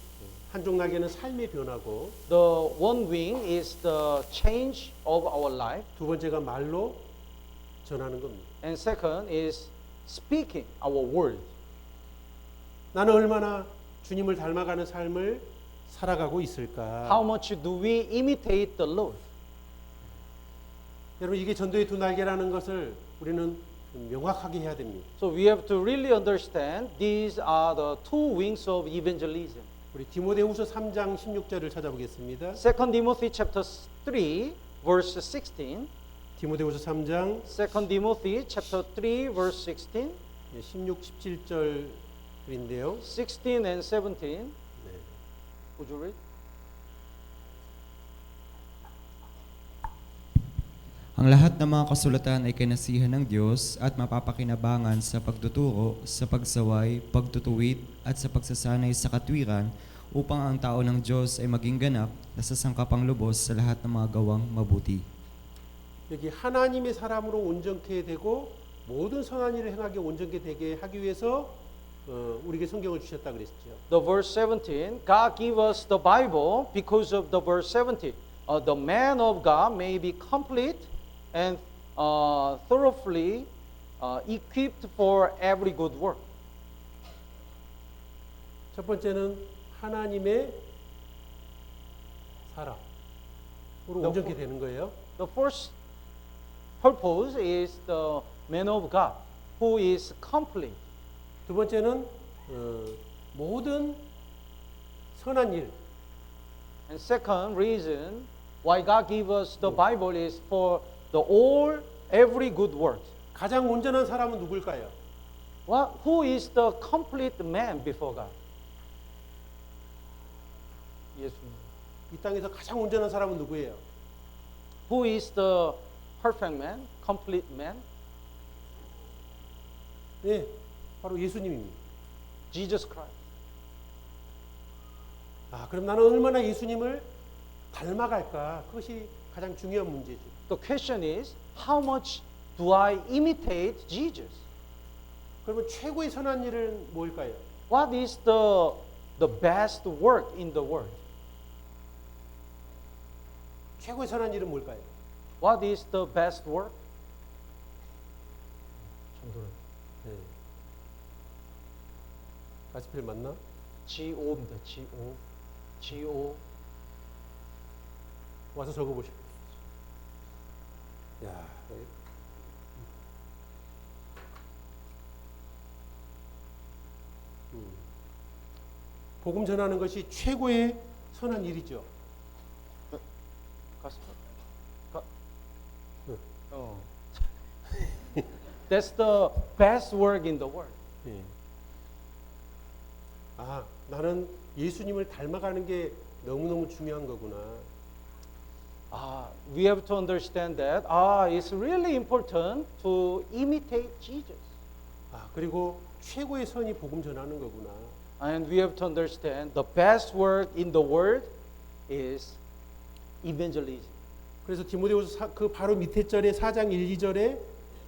한쪽 날개는 삶의 변화고 The one wing is the change of our life. 두 번째가 말로 전하는 겁니다. And second is speaking our word. 나는 얼마나 주님을 닮아가는 삶을 살아가고 있을까? How much do we imitate the Lord? 여러분 이게 전도의 두 날개라는 것을 우리는 명확하게 해야 됩니다. So we have to really understand these are the two wings of evangelism. 우리 디모데후서 3장 16절을 찾아보겠습니다. 2 Timothy chapter 3 verse 16. 디모데후서 3장 2 Timothy chapter 3 verse 16. 16, 17절인데요. 16 and 17. 네. Would you read? Ang lahat ng mga kasulatan ay kinasihan ng Diyos at mapapakinabangan sa pagtuturo, sa pagsaway, pagtutuwid at sa pagsasanay sa katwiran upang ang tao ng Diyos ay maging ganap na sasangkapang lubos sa lahat ng mga gawang mabuti. 여기 하나님의 사람으로 온전케 되고 모든 선한 일을 행하게 온전케 되게 하기 위해서 우리에게 성경을 주셨다 그랬죠. The verse 17, God give us the Bible because of the verse 17. The man of God may be complete and thoroughly equipped for every good work. 첫 번째는 하나님의 사람으로 온전케 되는 거예요. The first purpose is the man of God who is complete. 두 번째는 모든 선한 일, And second reason why God give us the Bible is for the every good work. 가장 온전한 사람은 누굴까요? Who is the complete man before God? 예수님. 이 땅에서 가장 온전한 사람은 누구예요? Who is the perfect man, complete man? 네, 바로 예수님입니다. Jesus Christ. 그럼 나는 얼마나 예수님을 닮아갈까? 그것이 가장 중요한 문제죠. The question is, how much do I imitate Jesus? 그러면 최고의 선한 일은 뭘까요? What is the best work in the world? 최고의 선한 일은 뭘까요? What is the best work? 네. 가스펠 맞나? G-O입니다. G-O. G-O. 와서 적어보시오. 야, 복음 전하는 것이 최고의 선한 일이죠. Gospel? 네. Oh. That's the best work in the world. 예. 나는 예수님을 닮아가는 게 너무너무 중요한 거구나. We have to understand that it's really important to imitate Jesus. 그리고 최고의 선이 복음 전하는 거구나. And we have to understand the best work in the world is evangelism. 그래서 디모데후서 그 바로 밑에 절에 4장 1, 2절에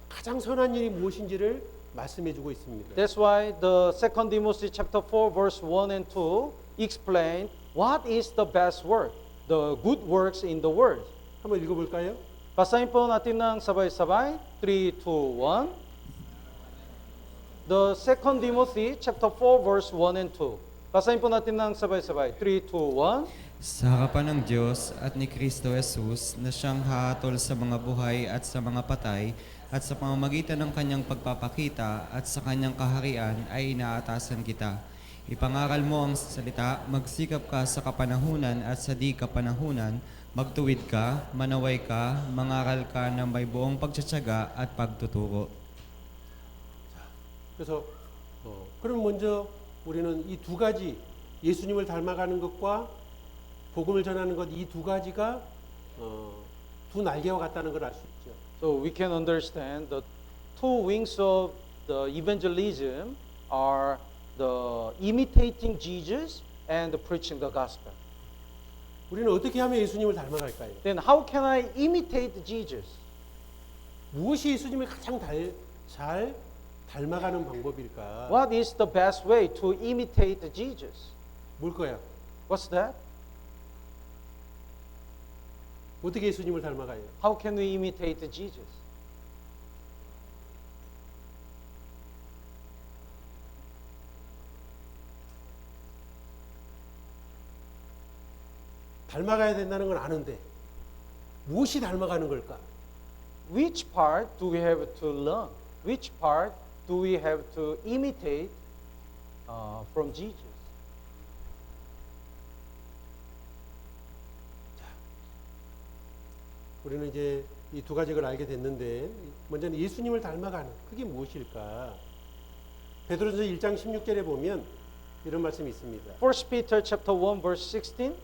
가장 선한 일이 무엇인지를 말씀해 주고 있습니다. That's why the 2 Timothy chapter 4 verse 1 and 2 explain what is the best work, the good works in the world. 한번 읽어볼까요? Basahin po natin ng sabay-sabay. 3, 2, 1. The 2 Timothy chapter 4 verse 1 and 2. Basahin po natin ng sabay-sabay. 3, 2, 1. Sa harapan ng Diyos at ni Kristo Jesus na siyang hahatol sa mga buhay at sa mga patay at sa pamamagitan ng kanyang pagpapakita at sa kanyang kaharian ay inaatasan kita. Ipangaral mo ang salita, magsikap ka sa kapanahunan at sa di kapanahunan, magtuwid ka, manaway ka, mangaral ka ng may buong pagtsatsaga at pagtuturo. 그래서 그럼 먼저 우리는 이 두 가지 예수님을 닮아가는 것과 복음을 전하는 것 이 두 가지가 두 날개와 같다는 걸 알 수 있죠. So we can understand the two wings of the evangelism are the imitating Jesus and the preaching the gospel. 우리는 어떻게 하면 예수님을 닮아갈까요? Then how can I imitate Jesus? 무엇이 예수님을 가장 잘 닮아가는 방법일까? What is the best way to imitate Jesus? 뭘 거야? What's that? 어떻게 예수님을 닮아가요? How can we imitate Jesus? 닮아가야 된다는 건 아는데 무엇이 닮아가는 걸까? Which part do we have to learn? Which part do we have to imitate from Jesus? 우리는 이제 이 두 가지를 알게 됐는데 먼저는 예수님을 닮아가는 그게 무엇일까? 베드로전서 1장 16절에 보면 이런 말씀이 있습니다. 1 Peter chapter 1 verse 16.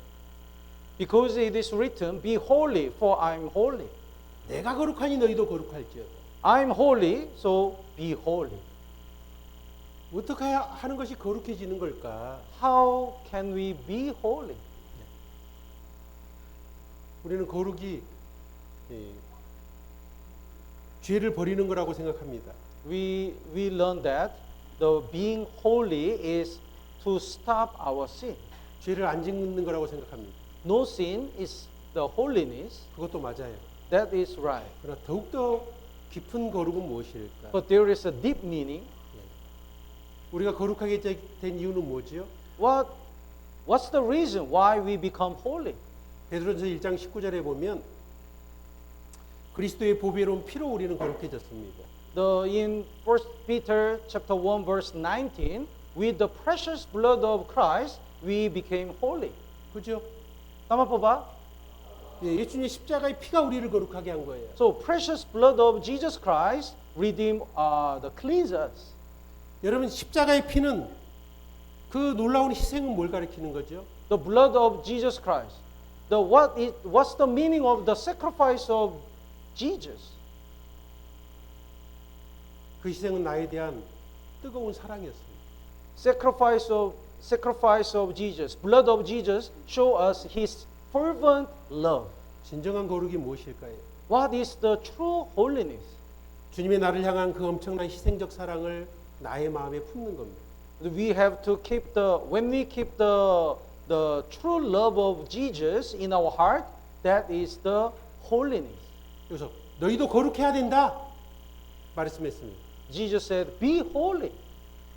Because it is written, be holy, for I am holy. 내가 거룩하니 너희도 거룩할지어다. I am holy, so be holy. 어떻게 하는 것이 거룩해지는 걸까? How can we be holy? 우리는 거룩이 죄를 버리는 거라고 생각합니다. We learn that the being holy is to stop our sin. 죄를 안 짓는 거라고 생각합니다. No sin is the holiness. 그것도 맞아요. That is right. 그러나 더욱더 깊은 거룩은 무엇일까? But there is a deep meaning. 우리가 거룩하게 된 이유는 뭐지요? What's the reason why we become holy? 베드로전서 1장 19절에 보면 그리스도의 보배로운 피로 우리는 거룩해졌습니다. In 1 Peter chapter 1 verse 19, with the precious blood of Christ, we became holy. 그죠? Tama po ba? 예수님의 십자가의 피가 우리를 거룩하게 한 거예요. So precious blood of Jesus Christ redeem the cleanse us. 여러분 십자가의 피는 그 놀라운 희생은 뭘 가리키는 거죠? The blood of Jesus Christ. What's the meaning of the sacrifice of Jesus? 그 희생은 나에 대한 뜨거운 사랑이었습니다. Sacrifice of Jesus, blood of Jesus show us His fervent love. 진정한 거룩이 무엇일까요? What is the true holiness? 주님의 나를 향한 그 엄청난 희생적 사랑을 나의 마음에 품는 겁니다. We have to keep when we keep the true love of Jesus in our heart, that is the holiness. 그래서 너희도 거룩해야 된다 말씀했습니다. Jesus said, "Be holy."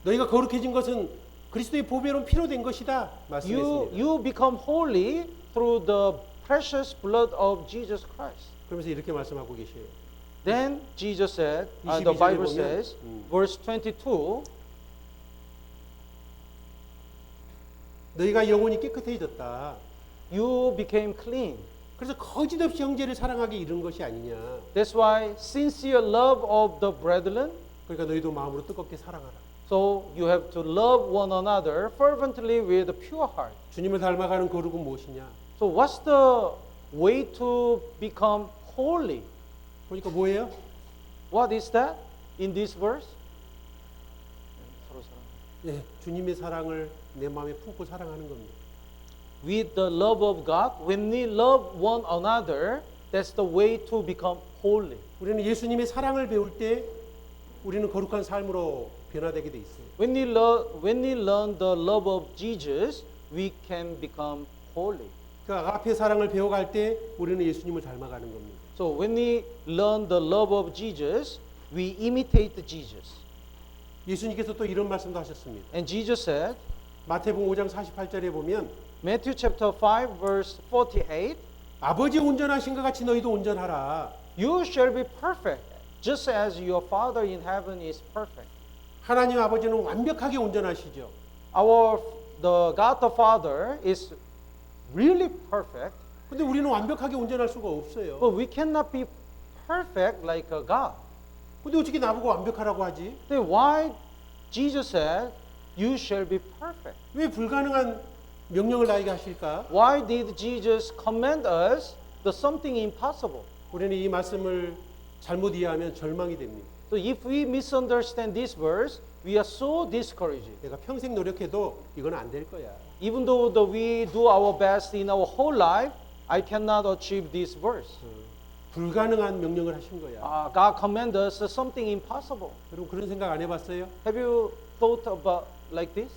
너희가 거룩해진 것은 그리스도의 보배로운 피로 된 것이다 말씀했습니다. You become holy through the precious blood of Jesus Christ. 그러면서 이렇게 말씀하고 계세요. Then Jesus said, the 22절에 Bible 보면, says, verse 22, 너희가 영혼이 깨끗해졌다. you became clean. 그래서 거짓 없이 형제를 사랑하게 이른 것이 아니냐. That's why sincere love of the brethren. 그러니까 너희도 마음으로 뜨겁게 사랑하라. So So you have to love one another fervently with a pure heart. 주님을 닮아가는 거룩은 무엇이냐? So what's the way to become holy? 보니까 뭐예요? What is that in this verse? 예, 주님의 사랑을 내 마음에 품고 사랑하는 겁니다. With the love of God, when we love one another, that's the way to become holy. 우리는 예수님의 사랑을 배울 때 우리는 거룩한 삶으로 변화되게 돼 있어요. When we learn the love of Jesus, we can become holy. 그 아가페 사랑을 배워갈 때 우리는 예수님을 닮아가는 겁니다. So when we learn the love of Jesus, we imitate Jesus. 예수님께서 또 이런 말씀도 하셨습니다. And Jesus said, 마태복음 5장 48절에 보면 Matthew chapter 5 verse 48, 아버지 온전하신 것 같이 너희도 온전하라. you shall be perfect, just as your Father in heaven is perfect. 하나님 아버지는 완벽하게 온전하시죠. The God the Father is really perfect, 근데 우리는 완벽하게 온전할 수가 없어요. but we cannot be perfect like a God. 근데 어떻게 나보고 완벽하라고 하지? Then why Jesus said, you shall be perfect? 왜 불가능한 명령을 나에게 하실까? Why did Jesus command us the something impossible? 우리는 이 말씀을 잘못 이해하면 절망이 됩니다. So if we misunderstand this verse, we are so discouraged. 내가 평생 노력해도 이건 안 될 거야. Even though we do our best in our whole life, I cannot achieve this verse. 불가능한 명령을 하신 거야. God command us something impossible. 여러분 그런 생각 안 해봤어요? Have you thought about like this?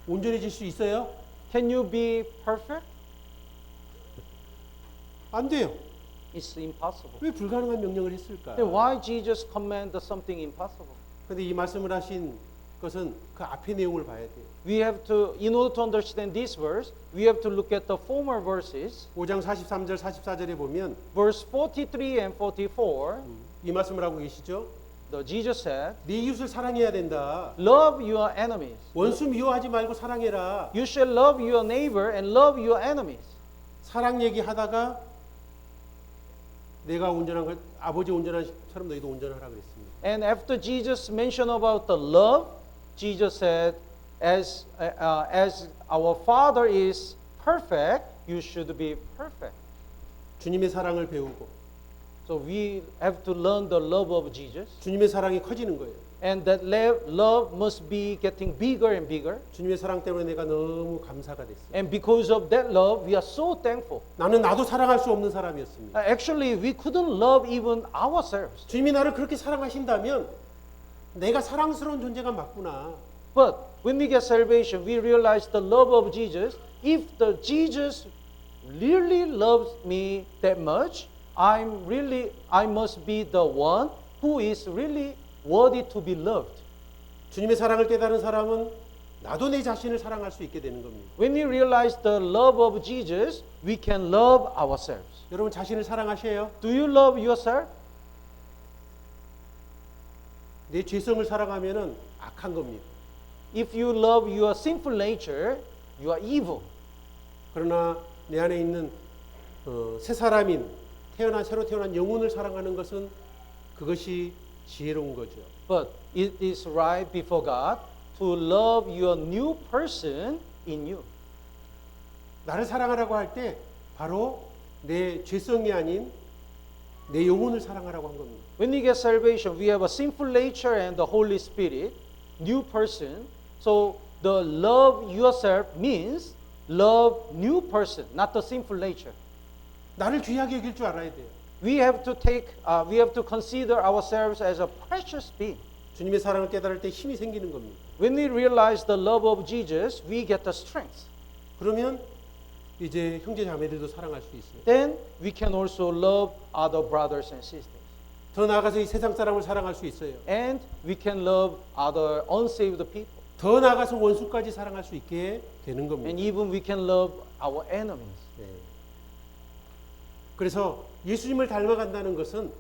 온전해질 수 있어요? Can you be perfect? 안 돼요. It's impossible. 왜 불가능한 명령을 했을까? Then why Jesus command something impossible? 근데 이 말씀을 하신 것은 그 앞의 내용을 봐야 돼요. We have to, in order to understand this verse, we have to look at the former verses. 5장 43절 44절에 보면 Verse 43 and 44, 이 말씀을 하고 계시죠. Jesus said, 네 이웃을 사랑해야 된다. love your enemies. 원수 미워하지 말고 사랑해라. You shall love your neighbor and love your enemies. 사랑 얘기하다가 내가 온전한 것, 아버지 온전한 것처럼 너희도 온전하라 그랬습니다. And after Jesus mentioned about the love, Jesus said, as our Father is perfect, you should be perfect. 주님의 사랑을 배우고 So we have to learn the love of Jesus. 주님의 사랑이 커지는 거예요. And that love must be getting bigger and bigger. 주님의 사랑 때문에 내가 너무 감사가 됐어요. And because of that love, we are so thankful. 나도 사랑할 수 없는 사람이었습니다. Actually, we couldn't love even ourselves. 주님이 나를 그렇게 사랑하신다면 내가 사랑스러운 존재가 맞구나. But when we get salvation, we realize the love of Jesus. If the Jesus really loves me that much, I must be the one who is really worthy to be loved. 주님의 사랑을 깨달은 사람은 나도 내 자신을 사랑할 수 있게 되는 겁니다. When we realize the love of Jesus, we can love ourselves. 여러분 자신을 사랑하세요? Do you love yourself? 내 죄성을 사랑하면은 악한 겁니다. If you love your sinful nature, you are evil. 그러나 내 안에 있는 새 사람인 새로 태어난 영혼을 사랑하는 것은 그것이 지혜로운 거죠. But it is right before God to love your new person in you. 나를 사랑하라고 할 때 바로 내 죄성이 아닌 내 영혼을 사랑하라고 한 겁니다. When we get salvation, we have a sinful nature and the Holy Spirit, new person. So the love yourself means love new person, not the sinful nature. 나를 귀하게 여길 줄 알아야 돼요. We have to consider ourselves as a precious being. 주님의 사랑을 깨달을 때 힘이 생기는 겁니다. When we realize the love of Jesus, we get the strength. 그러면 이제 형제 자매들도 사랑할 수 있어요. Then we can also love other brothers and sisters. 더 나아가서 이 세상 사람을 사랑할 수 있어요. And we can love other unsaved people. 더 나아가서 원수까지 사랑할 수 있게 되는 And 겁니다. even we can love our enemies. 네. 그래서 예수님을 닮아간다는 것은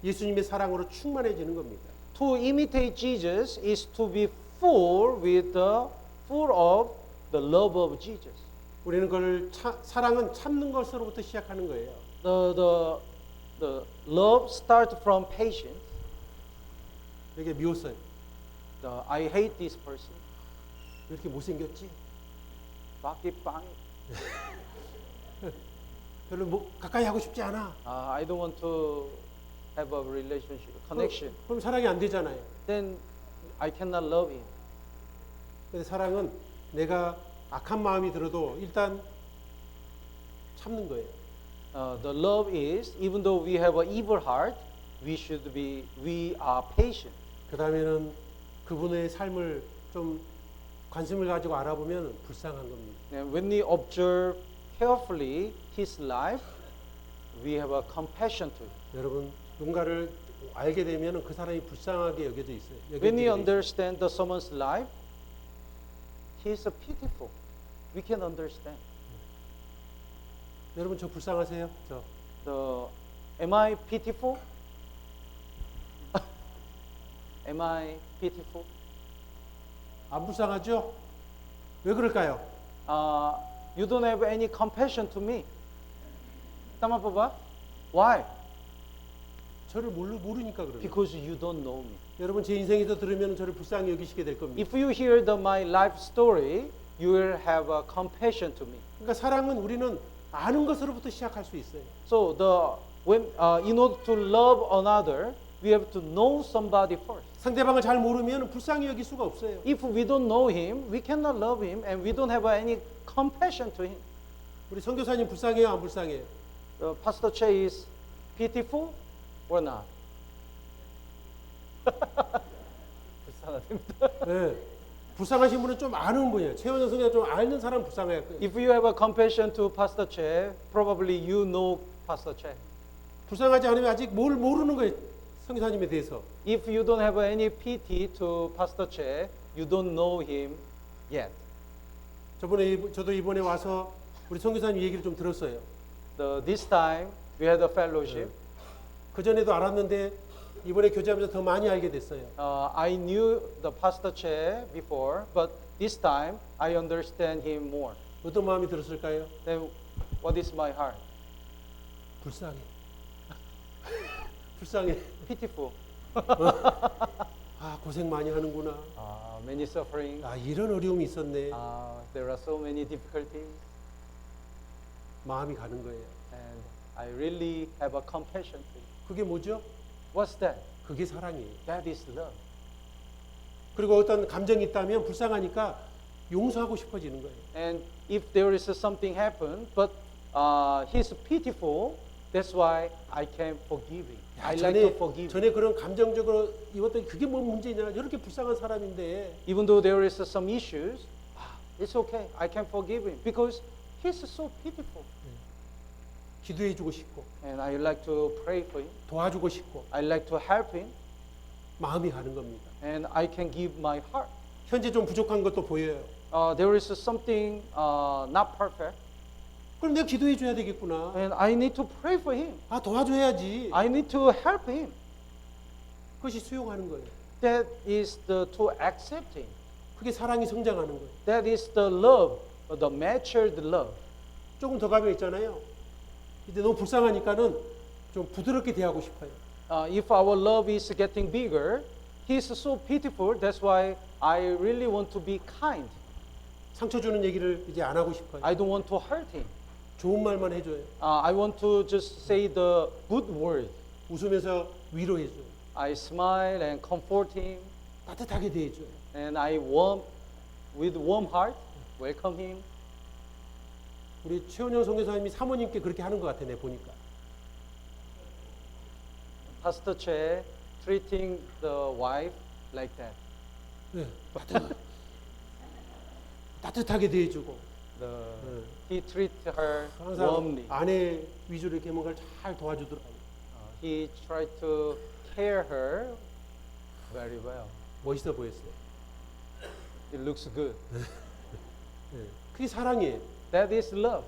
예수님의 사랑으로 충만해지는 겁니다. To imitate Jesus is to be full of the love of Jesus. 우리는 그걸 사랑은 참는 것으로부터 시작하는 거예요. The love starts from patience. 되게 미웠어요. I hate this person. 왜 이렇게 못생겼지? Bakit pangit? 별로 뭐 가까이 하고 싶지 않아. I don't want to have a relationship, connection. 그럼 사랑이 안 되잖아요. Then I cannot love him. 근데 사랑은 내가 악한 마음이 들어도 일단 참는 거예요. The love is, even though we have an evil heart, we are patient. 그 다음에는 그분의 삶을 좀 관심을 가지고 알아보면 불쌍한 겁니다. And when we observe carefully his life, we have a compassion to him. 여러분 누군가를 알게 되면 그 사람이 불쌍하게 여겨져 있어요. When we 여겨지게 돼 있어요. understand someone's life, he is pitiful. We can understand. 여러분 저 불쌍하세요? Am I pitiful? Am I pitiful? 안 불쌍하죠? 왜 그럴까요? You don't have any compassion to me. Tama po ba? Why? 저를 모르니까 그래요. Because you don't know me. 여러분 제 인생에서 들으면 저를 불쌍히 여기시게 될 겁니다. If you hear my life story, you will have a compassion to me. 그러니까 사랑은 우리는 아는 것으로부터 시작할 수 있어요. So in order to love another, we have to know somebody first. 상대방을 잘 모르면 불쌍히 여길 수가 없어요. If we don't know him, we cannot love him, and we don't have any compassion to him. 우리 선교사님 불쌍해요, 안 불쌍해요? Pastor Che is pitiful or not? 불쌍하답니다. 네. 불쌍하신 분은 좀 아는 분이에요. 최원영 선교사 좀 아는 사람 불쌍해요. If you have a compassion to Pastor Che, probably you know Pastor Che. 불쌍하지 않으면 아직 뭘 모르는 거예요. 선교사님에 대해서. If you don't have any pity to Pastor Che, you don't know him yet. 저도 이번에 와서 우리 선교사님 얘기를 좀 들었어요. This time we had a fellowship. 그 전에도 알았는데 이번에 교제하면서 더 많이 알게 됐어요. I knew the Pastor Che before, but this time I understand him more. 어떤 마음이 들었을까요? Then what is my heart? 불쌍해. 불쌍해. Pitiful. 아 고생 많이 하는구나. Many suffering. 아 이런 어려움이 있었네. There are so many difficulties, 마음이 가는 거예요. and I really have a compassion to you. 그게 뭐죠? What's that? 그게 사랑이에요. That is love. 그리고 어떤 감정이 있다면 불쌍하니까 용서하고 싶어지는 거예요. And if there is something happen, but he's pitiful, that's why I can forgive him. I like to forgive. 전에 그런 감정적으로 이것도 그게 뭐 문제냐? 저렇게 불쌍한 사람인데 Even though there is some issues, it's okay. I can forgive him because he's so pitiful. 기도해주고 싶고 And I like to pray for him. 도와주고 싶고 I like to help him, 마음이 가는 겁니다. and I can give my heart. 현재 좀 부족한 것도 보여요. There is something not perfect, 그럼 내가 기도해줘야 되겠구나. and I need to pray for him. 아 도와줘야지. I need to help him. 그것이 수용하는 거예요. That is to accept him. 그게 사랑이 성장하는 거예요. That is the love, the matured love. 조금 더 가면 있잖아요. 이제 너무 불쌍하니까는 좀 부드럽게 대하고 싶어요. If our love is getting bigger, he's so pitiful. That's why I really want to be kind. 상처 주는 얘기를 이제 안 하고 싶어요. I don't want to hurt him. 좋은 말만 해줘요. I want to just say the good word. 웃으면서 위로해줘요. I smile and comfort him, 따뜻하게 대해줘요. and I with warm heart, welcome him. 우리 최원영 선교사님이 사모님께 그렇게 하는 것 같아, 내 보니까. Pastor Che treating the wife like that. 네, 따뜻하게 대해주고 He treats her 항상 warmly. 아내 위주로 이렇게 뭔가를 잘 도와주더라고요. He tried to care her very well. 멋있어 보였어요. It looks good. 네, 그게 사랑이에요. That is love.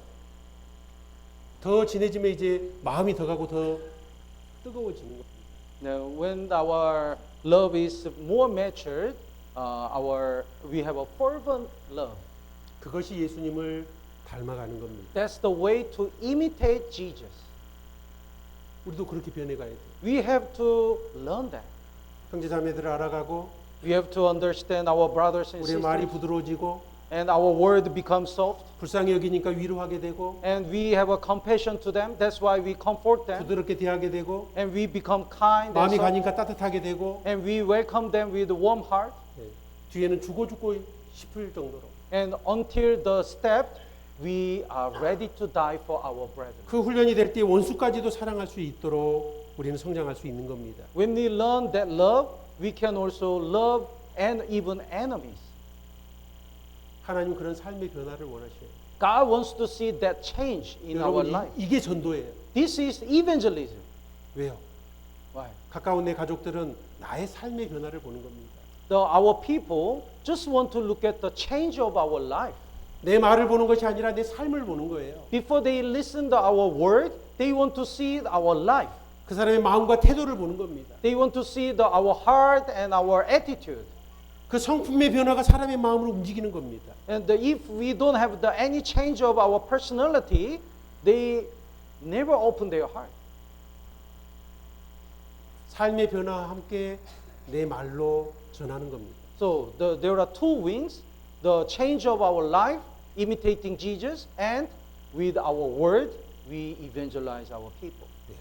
더 친해지면 이제 마음이 더 가고 더 뜨거워지는 거예요. Now, when our love is more matured, we have a fervent love. 그것이 예수님을 닮아가는 겁니다. That's the way to imitate Jesus. 우리도 그렇게 변해가야 돼요. We have to learn that. 형제 자매들을 알아가고 We have to understand our brothers and 우리의 말이 sisters. 부드러워지고 And our word becomes soft. 불쌍히 여기니까 위로하게 되고 And we have a compassion to them. That's why we comfort them. 부드럽게 대하게 되고 And we become kind. And, 마음이 soft. 가니까 따뜻하게 되고 And we welcome them with a warm heart. 예, 뒤에는 죽고 싶을 정도로 And until the step, we are ready to die for our brethren. 그 훈련이 될 때 원수까지도 사랑할 수 있도록 우리는 성장할 수 있는 겁니다. When we learn that love, we can also love and even enemies. 하나님 그런 삶의 변화를 원하셔요. God wants to see that change in our 여러분 life. 이게 전도예요. This is evangelism. 왜요? Why? 가까운 내 가족들은 나의 삶의 변화를 보는 겁니다. Our people just want to look at the change of our life. 내 말을 보는 것이 아니라 내 삶을 보는 거예요. Before they listen to our word, they want to see our life. 그 사람의 마음과 태도를 보는 겁니다. They want to see our heart and our attitude. 그 성품의 변화가 사람의 마음을 움직이는 겁니다. And if we don't have any change of our personality, they never open their heart. 삶의 변화와 함께 내 말로 전하는 겁니다. So there are two wings: the change of our life, imitating Jesus, and with our word, we evangelize our people. 예.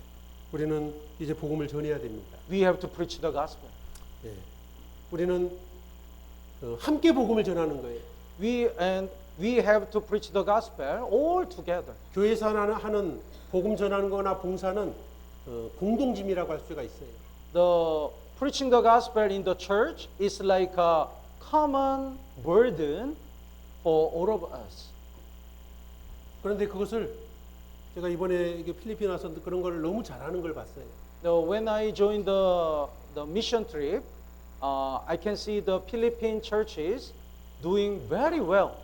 우리는 이제 복음을 전해야 됩니다. We have to preach the gospel. 예. 우리는 함께 복음을 전하는 거예요. We have to preach the gospel all together. 교회에서 하는 복음 전하는 거나 봉사는 공동짐이라고 할 수가 있어요. The preaching the gospel in the church is like a common burden for all of us. 그런데 그것을 제가 이번에 이게 필리핀 와서 그런 걸 너무 잘하는 걸 봤어요. When I joined the mission trip, I can see the Philippine churches doing very well,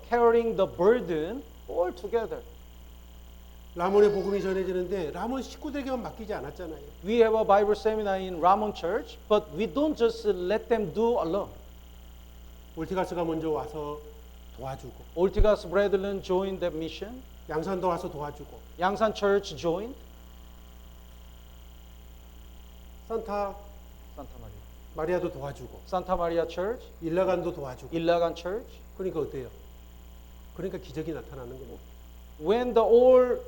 carrying the burden all together. 라몬의 복음이 전해지는데 라몬 식구들에게만 맡기지 않았잖아요. We have a Bible seminar in Ramon Church, but we don't just let them do alone. 올티가스가 먼저 와서 도와주고 Ortigas brethren joined that mission. 양산도 와서 도와주고 Yangsan Church joined. 산타 Santa Maria. 마리아도 도와주고 Santa Maria Church. 일라간도 도와주고 Ilagan Church. 그러니까 어때요? 그러니까 기적이 나타나는 겁니다. When the all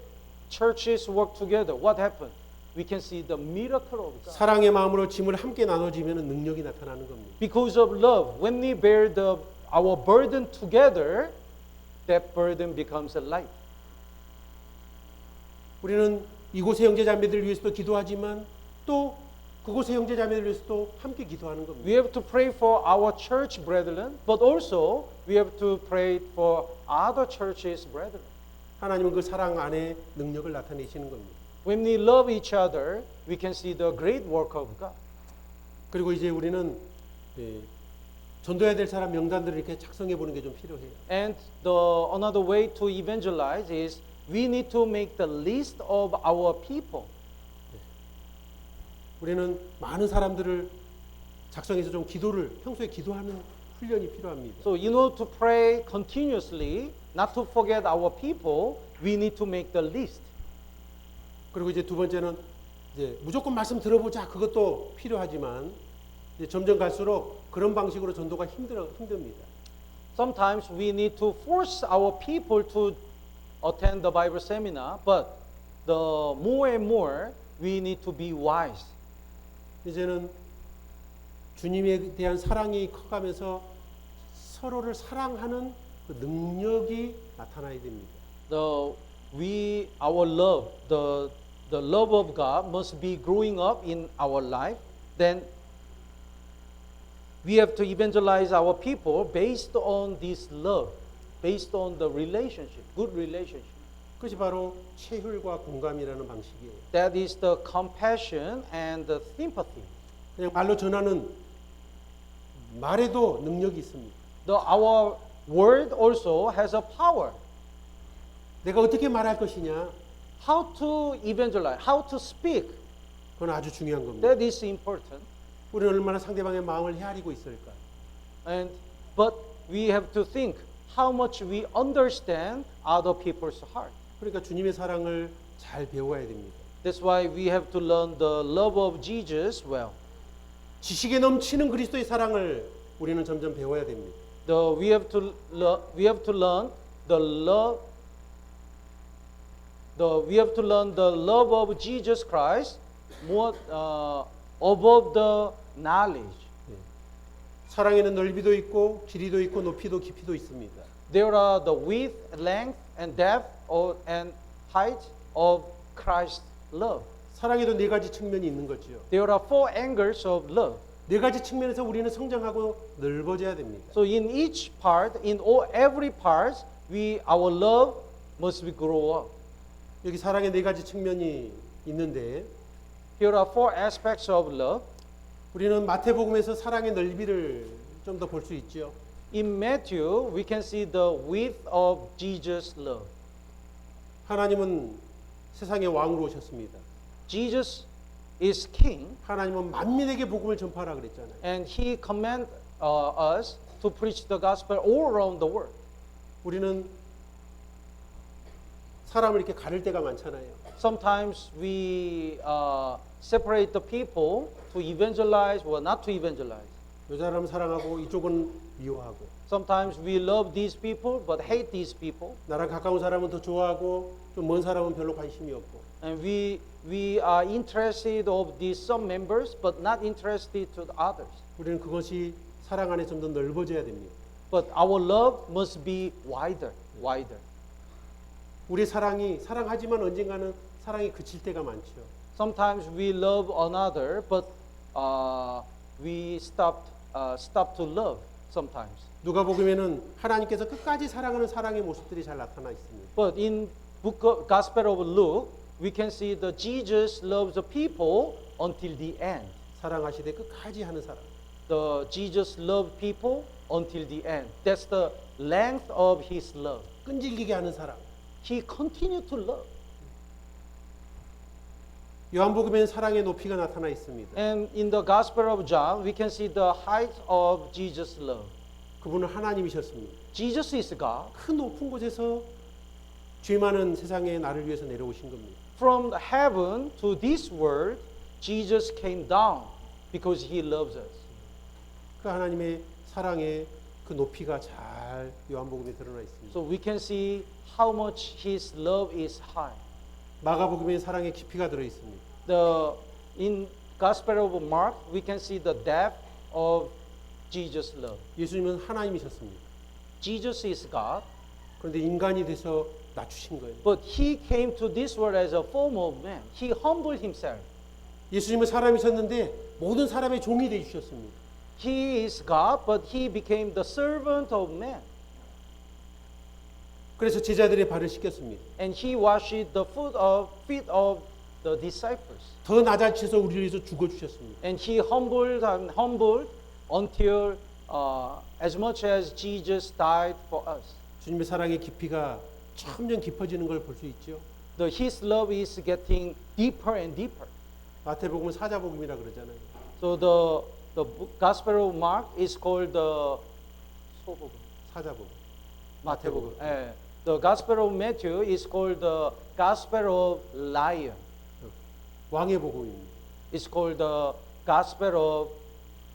churches work together, what happened? We can see the miracle of God. 사랑의 마음으로 짐을 함께 나눠지면 능력이 나타나는 겁니다. Because of love, when we bear our burden together, that burden becomes a light. 우리는 이곳의 형제자매들을 위해서도 기도하지만 또 그곳의 형제자매들을 위해서도 함께 기도하는 겁니다. We have to pray for our church brethren, but also we have to pray for other churches brethren. 하나님은 그 사랑 안에 능력을 나타내시는 겁니다. When we love each other, we can see the great work of God. 그리고 이제 우리는 전도해야 될 사람 명단들을 이렇게 작성해 보는 게 좀 필요해요. And another way to evangelize is we need to make the list of our people. 우리는 많은 사람들을 작성해서 좀 기도를 평소에 기도하는 훈련이 필요합니다. So in order to pray continuously, not to forget our people, we need to make the list. 그리고 이제 두 번째는 이제 무조건 말씀 들어보자 그것도 필요하지만 이제 점점 갈수록 그런 방식으로 전도가 힘듭니다. Sometimes we need to force our people to attend the Bible seminar, but the more and more we need to be wise. 이제는 주님에 대한 사랑이 커가면서 서로를 사랑하는 그 능력이 나타나야 됩니다. Our love, the love of God must be growing up in our life. Then we have to evangelize our people based on this love, based on the relationship, good relationship. 그것이 바로 체휼과 공감이라는 방식이에요. That is the compassion and the sympathy. 그냥 말로 전하는 말에도 능력이 있습니다. Our word also has a power. 내가 어떻게 말할 것이냐, How to evangelize, how to speak, 그건 아주 중요한 겁니다. that is important. 우리는 얼마나 상대방의 마음을 헤아리고 있을까? But we have to think how much we understand other people's heart. 그러니까 주님의 사랑을 잘 배워야 됩니다. That's why we have to learn the love of Jesus well. 지식에 넘치는 그리스도의 사랑을 우리는 점점 배워야 됩니다. We have to learn the love. We have to learn the love of Jesus Christ more above the knowledge. 사랑에는 넓이도 있고 길이도 있고 높이도 깊이도 있습니다. There are the width, length, and depth, and height of Christ's love. 사랑에도 네 가지 측면이 있는 거죠. There are four angles of love. 네 가지 측면에서 우리는 성장하고 넓어져야 됩니다. So in each part, every part, our love must be grow up. 여기 사랑의 네 가지 측면이 있는데 Here are four aspects of love. 우리는 마태복음에서 사랑의 넓이를 좀 더 볼 수 있죠. In Matthew, we can see the width of Jesus' love. 하나님은 세상의 왕으로 오셨습니다. Jesus is king, 하나님은 만민에게 복음을 전파하라 그랬잖아요. and he command us to preach the gospel all around the world. 우리는 사람을 이렇게 가릴 때가 많잖아요. Sometimes we separate the people to evangelize or not to evangelize. 이 사람은 사랑하고 이쪽은 미워하고 Sometimes we love these people but hate these people, 나랑 가까운 사람은 더 좋아하고 좀 먼 사람은 별로 관심이 없고 and we are interested of these some members but not interested to the others. 우리는 그것이 사랑 안에 좀 더 넓어져야 됩니다. But our love must be wider. 우리 사랑하지만 언젠가는 사랑이 그칠 때가 많죠. Sometimes we love another, but we stop to love. Sometimes, 누가복음에는 하나님께서 끝까지 사랑하는 사랑의 모습들이 잘 나타나 있습니다. but in Gospel of Luke, we can see that Jesus loves the people until the end. 사랑하시되 끝까지 하는 사랑. The Jesus loved people until the end. That's the length of his love. 끈질기게 하는 사랑. He continued to love. 요한복음에는 사랑의 높이가 나타나 있습니다. And in the Gospel of John, we can see the height of Jesus' love. 그분은 하나님이셨습니다. Jesus is God. 그 높은 곳에서 죄 많은 세상에 나를 위해서 내려오신 겁니다. From heaven to this world, Jesus came down because he loves us. 그 하나님의 사랑의 그 높이가 잘 요한복음에 드러나 있습니다. So we can see how much his love is high. 마가복음에 사랑의 깊이가 들어 있습니다. In Gospel of Mark, we can see the depth of Jesus' love. 예수님은 하나님이셨습니다. Jesus is God, 그런데 인간이 돼서 낮추신 거예요. but he came to this world as a form of man. He humbled himself. 예수님은 사람이셨는데 모든 사람의 종이 되어 주셨습니다. He is God, but he became the servant of man. 그래서 제자들의 발을 씻겼습니다. And he washed the feet of the disciples. 더 낮아지셔서 우리를 위해서 죽어 주셨습니다. And he humbled until as much as Jesus died for us. 주님의 사랑의 깊이가 점점 깊어지는 걸 볼 수 있죠. His love is getting deeper and deeper. 마태복음은 사자복음이라 그러잖아요. So the Gospel of Mark is called the 소복음. 사자복음. 마태복음. 예. The Gospel of Matthew is called the Gospel of Lion. 왕의 복음입니다. It's called the Gospel of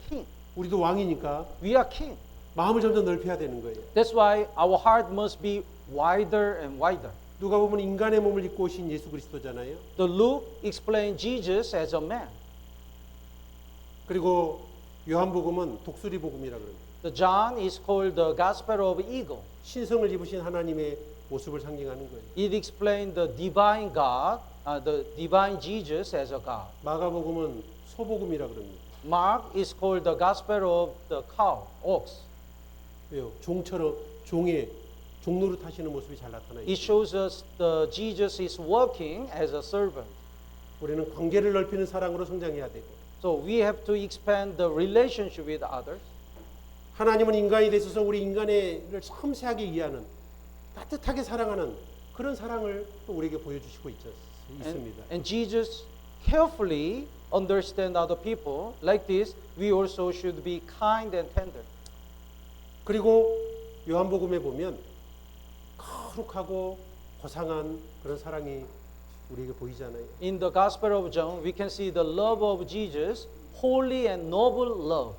King. 우리도 왕이니까 We are king. 마음을 점점 넓혀야 되는 거예요. That's why our heart must be wider and wider. 누가 보면 인간의 몸을 입고 오신 예수 그리스도잖아요. The Luke explained Jesus as a man. 그리고 요한복음은 독수리 복음이라 그럽니다. The John is called the Gospel of Eagle. 신성을 입으신 하나님의 모습을 상징하는 거예요. It explained the divine God, the divine Jesus as a God. 마가복음은 소복음이라 그럽니다. Mark is called the Gospel of the cow, ox. 왜요? 종처럼 종노릇 하시는 모습이 잘 나타나 It 있어요. shows us the Jesus is working as a servant. 우리는 관계를 넓히는 사랑으로 성장해야 되고 So we have to expand the relationship with others. 하나님은 인간이 되셔서 우리 인간을 섬세하게 이해하는 따뜻하게 사랑하는 그런 사랑을 또 우리에게 보여주시고 있습니다. And Jesus carefully understand other people. Like this, we also should be kind and tender. 그리고 요한복음에 보면 거룩하고 고상한 그런 사랑이 우리에게 보이잖아요. In the Gospel of John, we can see the love of Jesus, holy and noble love.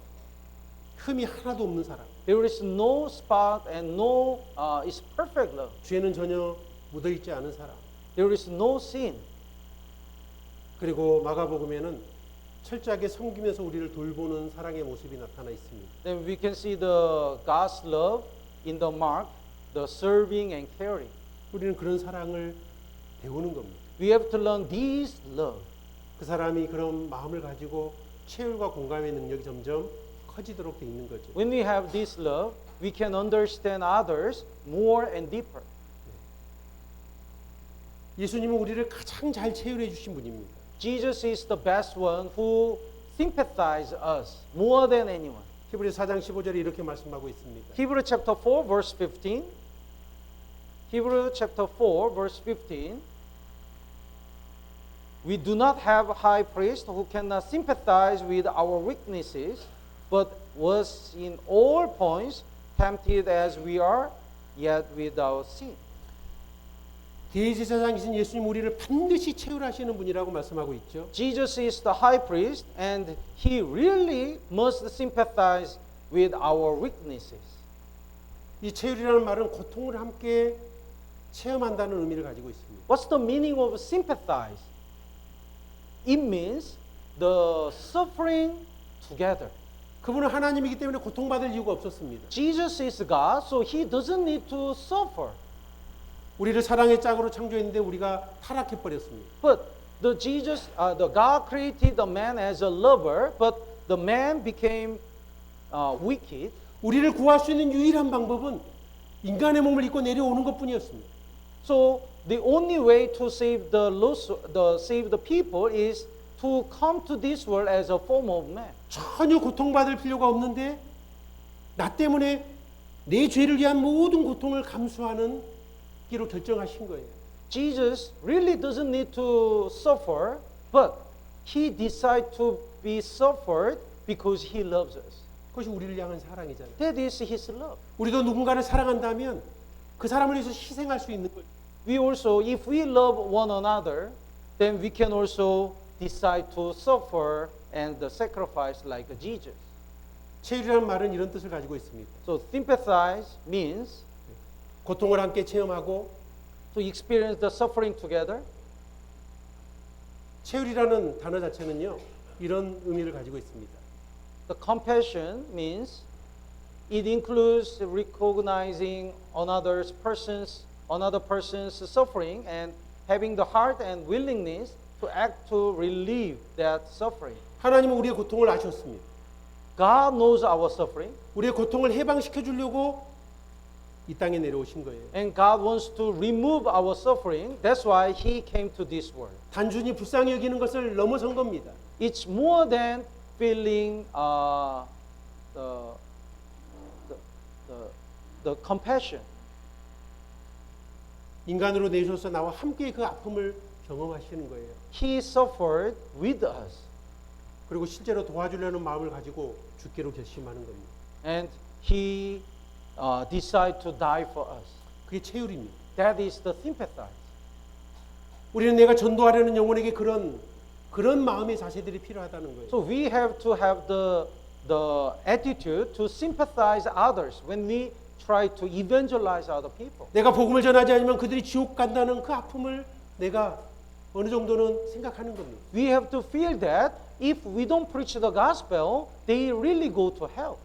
흠이 하나도 없는 사람. There is no spot and no, it's perfect love. 죄는 전혀 묻어있지 않은 사람. There is no sin. 그리고 마가복음에는 철저하게 섬기면서 우리를 돌보는 사랑의 모습이 나타나 있습니다. Then we can see the God's love in the mark, the serving and caring. 우리는 그런 사랑을 배우는 겁니다. We have to learn this love. 그 사람이 그런 마음을 가지고 체율과 공감의 능력이 점점 커지도록 돼 있는 거죠. When we have this love, we can understand others more and deeper. 예수님은 우리를 가장 잘 체휼해 주신 분입니다. Jesus is the best one who sympathizes us more than anyone. 히브리서 4장 15절에 이렇게 말씀하고 있습니다. Hebrew chapter 4 verse 15. Hebrew chapter 4 verse 15. We do not have a high priest who cannot sympathize with our weaknesses, but was in all points tempted as we are, yet without sin. 대제사장이신 예수님 우리를 반드시 체휼하시는 분이라고 말씀하고 있죠. Jesus is the high priest and he really must sympathize with our weaknesses. 이 체휼이라는 말은 고통을 함께 체험한다는 의미를 가지고 있습니다. What's the meaning of sympathize? It means the suffering together. 그분은 하나님이기 때문에 고통받을 이유가 없었습니다. Jesus is God, so he doesn't need to suffer. 우리를 사랑의 짝으로 창조했는데 우리가 타락해 버렸습니다. But the God created the man as a lover, but the man became wicked. 우리를 구할 수 있는 유일한 방법은 인간의 몸을 입고 내려오는 것뿐이었습니다. So the only way to save the people is to come to this world as a form of man. 전혀 고통받을 필요가 없는데 나 때문에 내 죄를 위한 모든 고통을 감수하는 기로 결정하신 거예요. Jesus really doesn't need to suffer, but he decided to be suffered because he loves us. 그것이 우리를 향한 사랑이잖아요. That is his love. 우리도 누군가를 사랑한다면 그 사람을 위해서 희생할 수 있는 거예요. We also, if we love one another, then we can also decide to suffer and sacrifice like Jesus. 체휼이라는 말은 이런 뜻을 가지고 있습니다. So sympathize means 고통을 함께 체험하고 to experience the suffering together. 체휼이라는 단어 자체는요 이런 의미를 가지고 있습니다. The compassion means it includes recognizing another person's suffering and having the heart and willingness to act to relieve that suffering. 하나님은 우리의 고통을 아셨습니다. God knows our suffering, 우리의 고통을 해방시켜 주려고 이 땅에 내려오신 거예요. and God wants to remove our suffering. That's why He came to this world. 단순히 불쌍히 여기는 것을 넘어선 겁니다. It's more than feeling the compassion. 인간으로 내셔서 나와 함께 그 아픔을 경험하시는 거예요. He suffered with us, 그리고 실제로 도와주려는 마음을 가지고 죽기로 결심하는 겁니다. and He decided to die for us. 그게 체휼입니다. That is the sympathize. 우리는 내가 전도하려는 영혼에게 그런 마음의 자세들이 필요하다는 거예요. So we have to have the attitude to sympathize others when we try to evangelize other people. 내가 복음을 전하지 않으면 그들이 지옥 간다는 그 아픔을 내가 어느 정도는 생각하는 겁니다. We have to feel that if we don't preach the gospel, they really go to hell.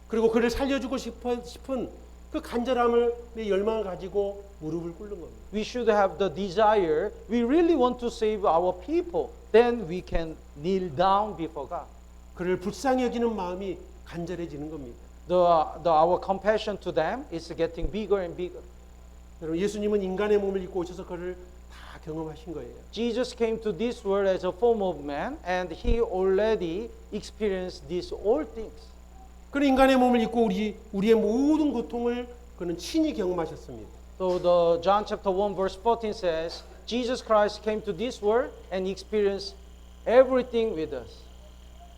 그리고 그를 살려주고 싶은 그 간절함을 내 열망을 가지고 무릎을 꿇는 겁니다. We should have the desire. We really want to save our people. Then we can kneel down before God. 그를 불쌍히 여기는 마음이 간절해지는 겁니다. Our compassion to them is getting bigger and bigger. 여러분 예수님은 인간의 몸을 입고 오셔서 그를 다 경험하신 거예요. Jesus came to this world as a form of man, and he already experienced these all things. 그는 인간의 몸을 입고 우리의 모든 고통을 그는 친히 경험하셨습니다. So the John chapter 1 verse 14 says, Jesus Christ came to this world and experienced everything with us.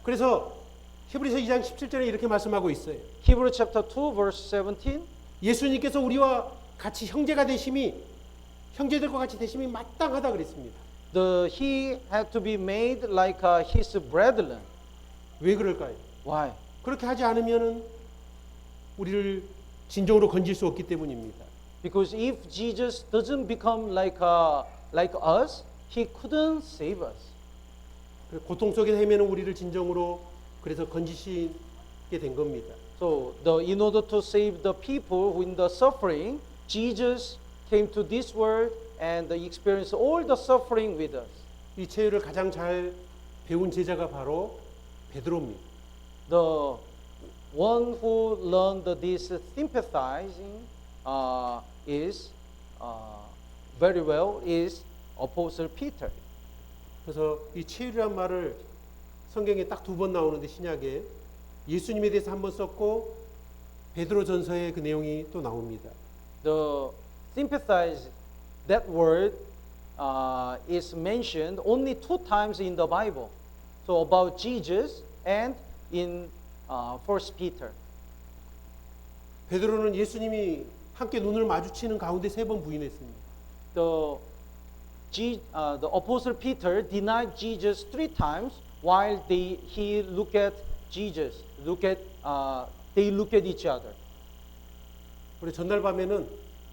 그래서 히브리서 2장 17절에 이렇게 말씀하고 있어요. Hebrew chapter 2 verse 17. 예수님께서 우리와 같이 형제가 되심이 형제들과 같이 되심이 마땅하다 그랬습니다. He had to be made like his brethren. 왜 그럴까요? Why? 그렇게 하지 않으면은 우리를 진정으로 건질 수 없기 때문입니다. Because if Jesus doesn't become like us, he couldn't save us. 고통 속에 헤매는 우리를 진정으로 그래서 건지시게 된 겁니다. So in order to save the people who in the suffering, Jesus came to this world and experienced all the suffering with us. 이 체유를 가장 잘 배운 제자가 바로 베드로입니다. The one who learned this sympathizing is very well is Apostle Peter. 그래서 이 체유란 말을 성경에 딱 2번 나오는데 신약에 예수님에 대해서 한 번 썼고 베드로 전서에 그 내용이 또 나옵니다. The sympathize, that word is mentioned only 2 times in the Bible. So about Jesus and in 1 Peter. 베드로는 예수님이 함께 눈을 마주치는 가운데 3번 부인했습니다. The Apostle Peter denied Jesus 3 times while he looked at Jesus. They look at each other. 우리 전날 밤에는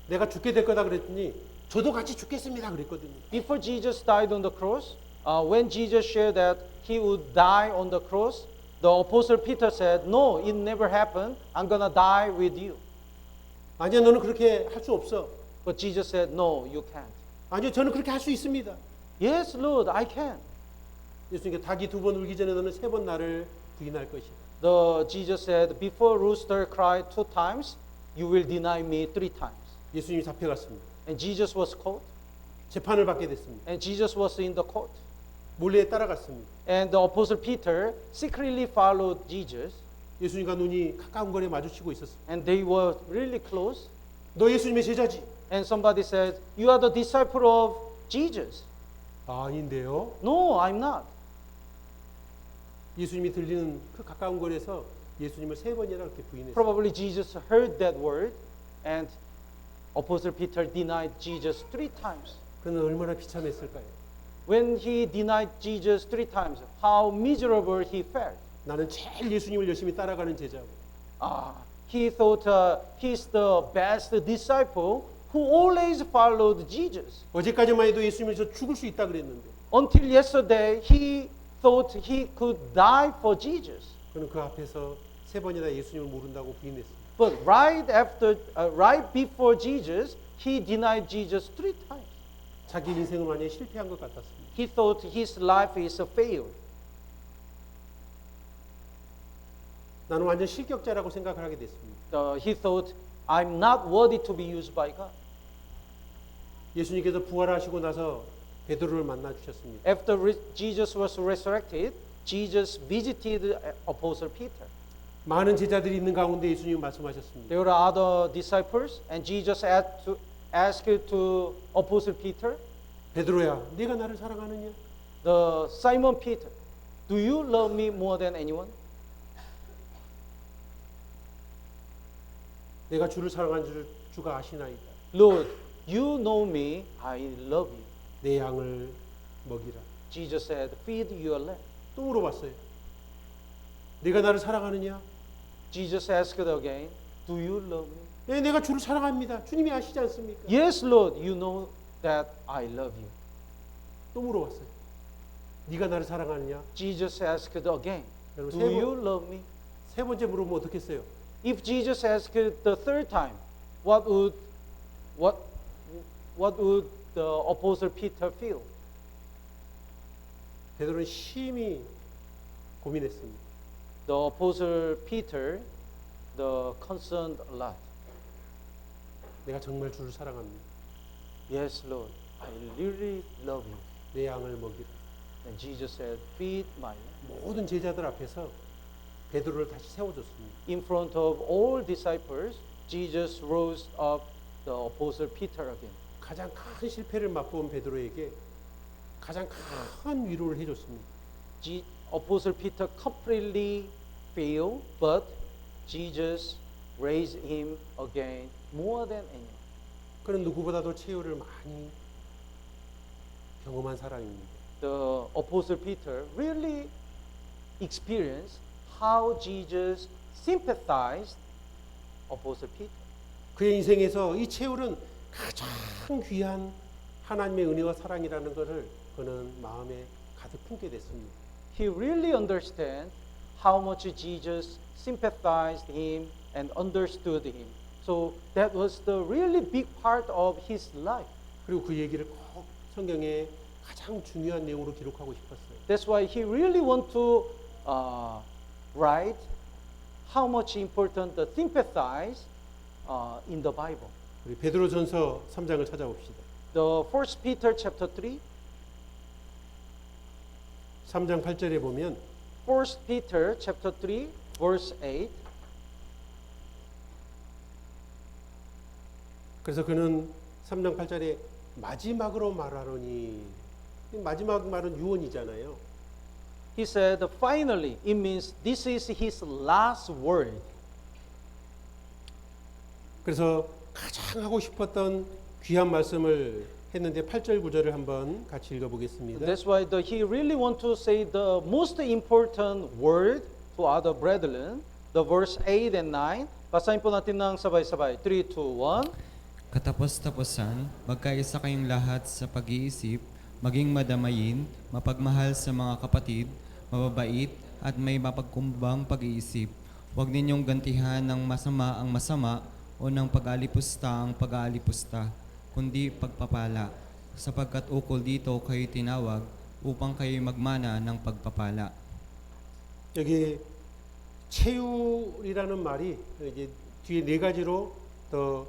내가 죽게 될 거다 그랬더니 저도 같이 죽겠습니다 그랬거든요. Before Jesus died on the cross, when Jesus shared that he would die on the cross, the Apostle Peter said, "No, it never happened. I'm gonna die with you." 아니야 너는 그렇게 할 수 없어. But Jesus said, "No, you can't." 아니요 저는 그렇게 할 수 있습니다. Yes, Lord, I can. 예수님께 닭이 2번 울기 전에 너는 3번 나를 부인할 것이다. Jesus said, "Before rooster cried 2 times, you will deny me 3 times." 예수님이 잡혀갔습니다. And Jesus was caught, 재판을 받게 됐습니다. and Jesus was in the court. 몰래 따라갔습니다. And the Apostle Peter secretly followed Jesus, 예수님과 눈이 가까운 거리에 마주치고 있었습니다. and they were really close. 너 예수님의 제자지? And somebody said, "You are the disciple of Jesus." 아닌데요. No, I'm not. 예수님이 들리는 그 가까운 거리에서 예수님을 3번이나 그렇게 부인했어요. Probably Jesus heard that word, and Apostle Peter denied Jesus 3 times. 그는 얼마나 비참했을까요? When he denied Jesus 3 times, how miserable he felt. 나는 제일 예수님을 열심히 따라가는 제자고. He thought he's the best disciple who always followed Jesus. 어제까지만 해도 예수님을 저 죽을 수 있다 그랬는데 Until yesterday, he thought he could die for Jesus. 그는 그 앞에서 3번이나 예수님을 모른다고 부인했습니다. But right before Jesus, he denied Jesus 3 times. 자기 인생은 완전히 실패한 것 같았습니다. He thought his life is a failure. 나는 완전 실격자라고 생각을 하게 됐습니다. He thought, I'm not worthy to be used by God. 예수님께서 부활하시고 나서 베드로를 만나 주셨습니다. After Jesus was resurrected, Jesus visited Apostle Peter. 많은 제자들이 있는 가운데 예수님이 말씀하셨습니다. There were other disciples, and Jesus asked to Apostle Peter, 베드로야, 네가 나를 사랑하느냐? the Simon Peter, do you love me more than anyone? 내가 주를 사랑한 줄 주가 아시나이다. Lord, you know me, I love you. 내 양을 먹이라. Jesus said, feed your lamb. 또 물어봤어요. 네가 나를 사랑하느냐? Jesus asked again, do you love me? 네, 내가 주를 사랑합니다. 주님이 아시지 않습니까? Yes, Lord, you know that I love you. 또 물어봤어요. 네가 나를 사랑하느냐? Jesus asked again, 여러분, do you love me? 3번째 물어보면 어떻겠어요? If Jesus asked the 3rd time, what would the Apostle Peter feel? 베드로는 심히 고민했습니다. The Apostle Peter, concerned a lot. 내가 정말 주를 사랑합니다. Yes, Lord, I really love you. 내 양을 먹이라. And Jesus said, feed my lamb. 모든 제자들 앞에서 베드로를 다시 세워줬습니다. In front of all disciples, Jesus rose up the Apostle Peter again. 가장 큰 실패를 맛본 베드로에게 가장 큰 위로를 해줬습니다. Apostle Peter completely failed, but Jesus raised him again more than anyone. 그는 누구보다도 최후를 많이 경험한 사람입니다. The Apostle Peter really experienced how Jesus sympathized Apostle Peter. 그의 인생에서 이 채울은 가장 귀한 하나님의 은혜와 사랑이라는 것을 그는 마음에 가득 품게 됐습니다. He really understand how much Jesus sympathized him and understood him. So that was the really big part of his life. 그리고 그 얘기를 꼭 성경에 가장 중요한 내용으로 기록하고 싶었어요. That's why he really want to write how much important the sympathize in the Bible. 우리 베드로전서 3장을 찾아봅시다. The First Peter chapter 3, 3장 8절에 보면 First Peter chapter 3, verse 8. 그래서 그는 3장 8절에 마지막으로 말하노니, 마지막 말은 유언이잖아요. He said, finally, it means this is his last word. 그래서 가장 하고 싶었던 귀한 말씀을 했는데 8절 9절을 한번 같이 읽어보겠습니다. That's why he really want to say the most important word to other brethren, the verse 8 and 9. Basahin po natin ng sabay-sabay. 3, 2, 1. Katapos-tapusan, magkaisa kayong lahat sa pag-iisip, maging madamayin, mapagmahal sa mga kapatid, mababait, at may mapagkumbang pag-iisip. Huwag ninyong gantihan ng masama ang masama o ng pag-alipusta ang pag-aalipusta, kundi pagpapala, sapagkat ukol dito kayo tinawag upang kayo magmana ng pagpapala. 여기 채울이라는 말이 이제 뒤에 네 가지로 더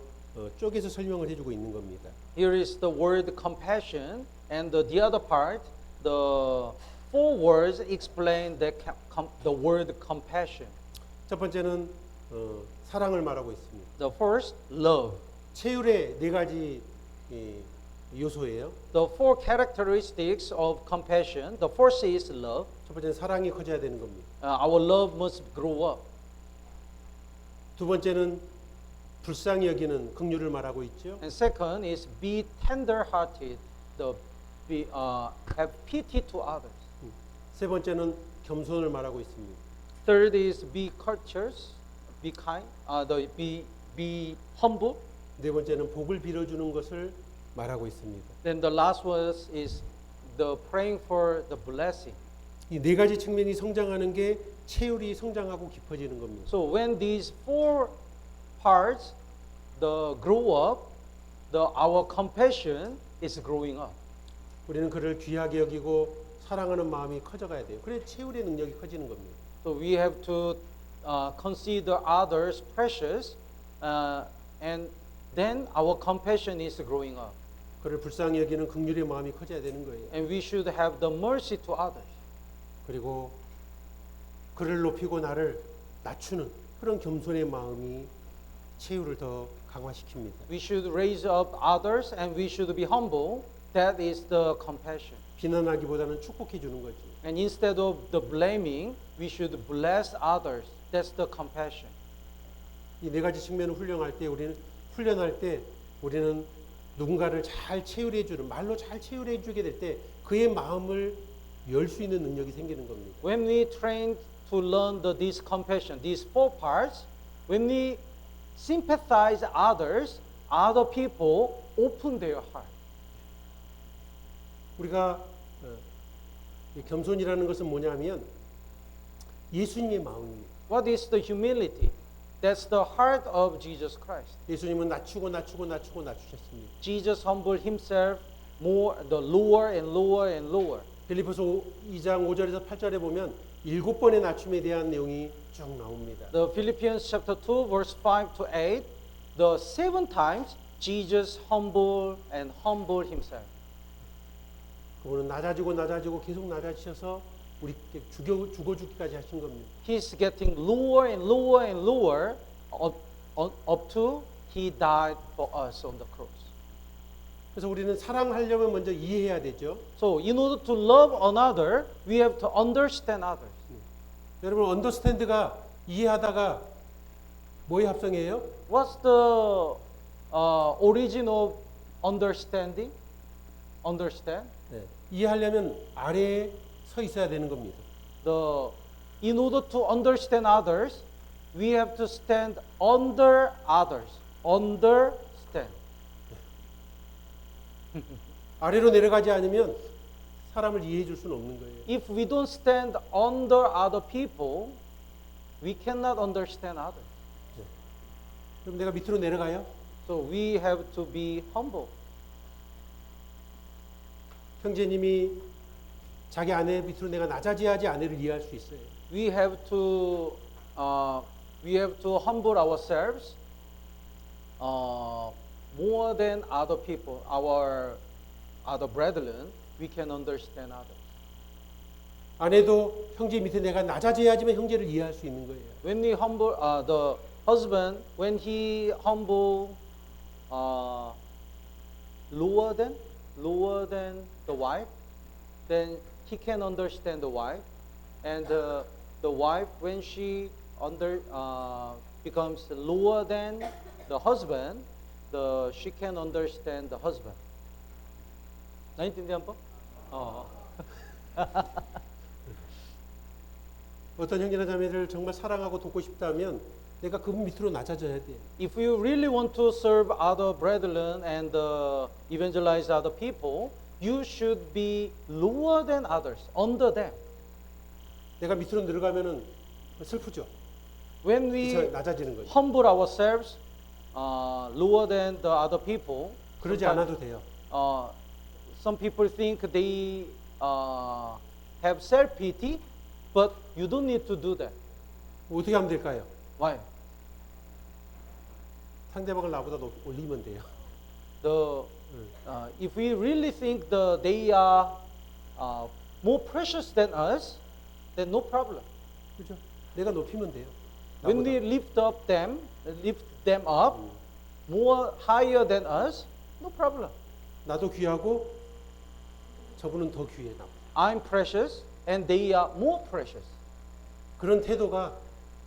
쪼개서 설명을 해주고 있는 겁니다. Here is the word compassion, and the other part, the four words explain the word compassion. 첫 번째는 사랑을 말하고 있습니다. The first, love. 채울의 네 가지 요소예요. The four characteristics of compassion. The first is love. 첫 번째는 사랑이 커져야 되는 겁니다. Our love must grow up. 두 번째는 불쌍히 여기는 긍휼을 말하고 있죠. And second is be tender-hearted. Have pity to others. 세 번째는 겸손을 말하고 있습니다. Third is be courteous, be kind, be humble. 네 번째는 복을 빌어주는 것을 말하고 있습니다. Then the last one is the praying for the blessing. 이 네 가지 측면이 성장하는 게 채울이 성장하고 깊어지는 겁니다. So when these four parts grow up, our compassion is growing up. 우리는 그를 귀하게 여기고 사랑하는 마음이 커져가야 돼요. 그래 채울의 능력이 커지는 겁니다. So we have to consider others precious, and then our compassion is growing up. 그를 불쌍히 여기는 긍휼의 마음이 커져야 되는 거예요. And we should have the mercy to others. 그리고 그를 높이고 나를 낮추는 그런 겸손의 마음이 채울을 더 강화시킵니다. We should raise up others, and we should be humble. That is the compassion. 비난하기보다는 축복해 주는 거지. And instead of the blaming, we should bless others. That's the compassion. 이 네 가지 측면을 훈련할 때 우리는 누군가를 잘 채울해 주는 말로 잘 채울해 주게 될 때 그의 마음을 열 수 있는 능력이 생기는 겁니다. When we train to learn this compassion, these four parts, when we sympathize others, other people open their heart. 우리가 이 겸손이라는 것은 뭐냐면 예수님의 마음입니다. What is the humility? That's the heart of Jesus Christ. 예수님은 낮추셨습니다. Jesus humbled himself more, the lower and lower and lower. 빌립보서 2장 5절에서 8절에 보면 7번의 낮춤에 대한 내용이 쭉 나옵니다. The Philippians chapter 2 verse 5 to 8, the 7 times Jesus humbled and humbled himself. 그분은 낮아지고 계속 낮아지셔서 우리께 죽어 죽기까지 하신 겁니다. He's getting lower and lower and lower up to he died for us on the cross. 그래서 우리는 사랑하려면 먼저 이해해야 되죠. So in order to love another, we have to understand others. 여러분 언더스탠드가 이해하다가 뭐의 합성이에요? What's the origin of understanding? Understand? 네. 이해하려면 아래에 서 있어야 되는 겁니다. In order to understand others, we have to stand under others. Understand. 아래로 내려가지 않으면 사람을 이해해 줄 수는 없는 거예요. If we don't stand under other people, we cannot understand others. 그럼 내가 밑으로 내려가요? So we have to be humble. 형제님이 자기 아내 밑으로 내가 낮아져야지 아내를 이해할 수 있어요. We have to humble ourselves more than other people, our other brethren. We can understand others. 아내도 형제 밑에 내가 낮아져야지만 형제를 이해할 수 있는 거예요. When we humble the husband, when he humble lower than the wife, then he can understand the wife, and the wife, when she becomes lower than the husband, she can understand the husband. 나인틴데요, 어떤 형제나 자매를 정말 사랑하고 돕고 싶다면 내가 그분 밑으로 낮아져야 돼요. If you really want to serve other brethren and evangelize other people, you should be lower than others, under them. 내가 밑으로 내려가면은 슬프죠. When we 낮아지는 거죠. humble ourselves lower than the other people, 그러지 않아도 돼요. some people think they have self-pity, but you don't need to do that. 어떻게 하면 될까요? Why? 상대방을 나보다 올리면 돼요. If we really think they are more precious than us, then no problem. 그렇죠? 내가 높이면 돼요. When we lift them up more higher than us, no problem. 나도 귀하고 저분은 더 귀해 나보다. I'm precious and they are more precious. 그런 태도가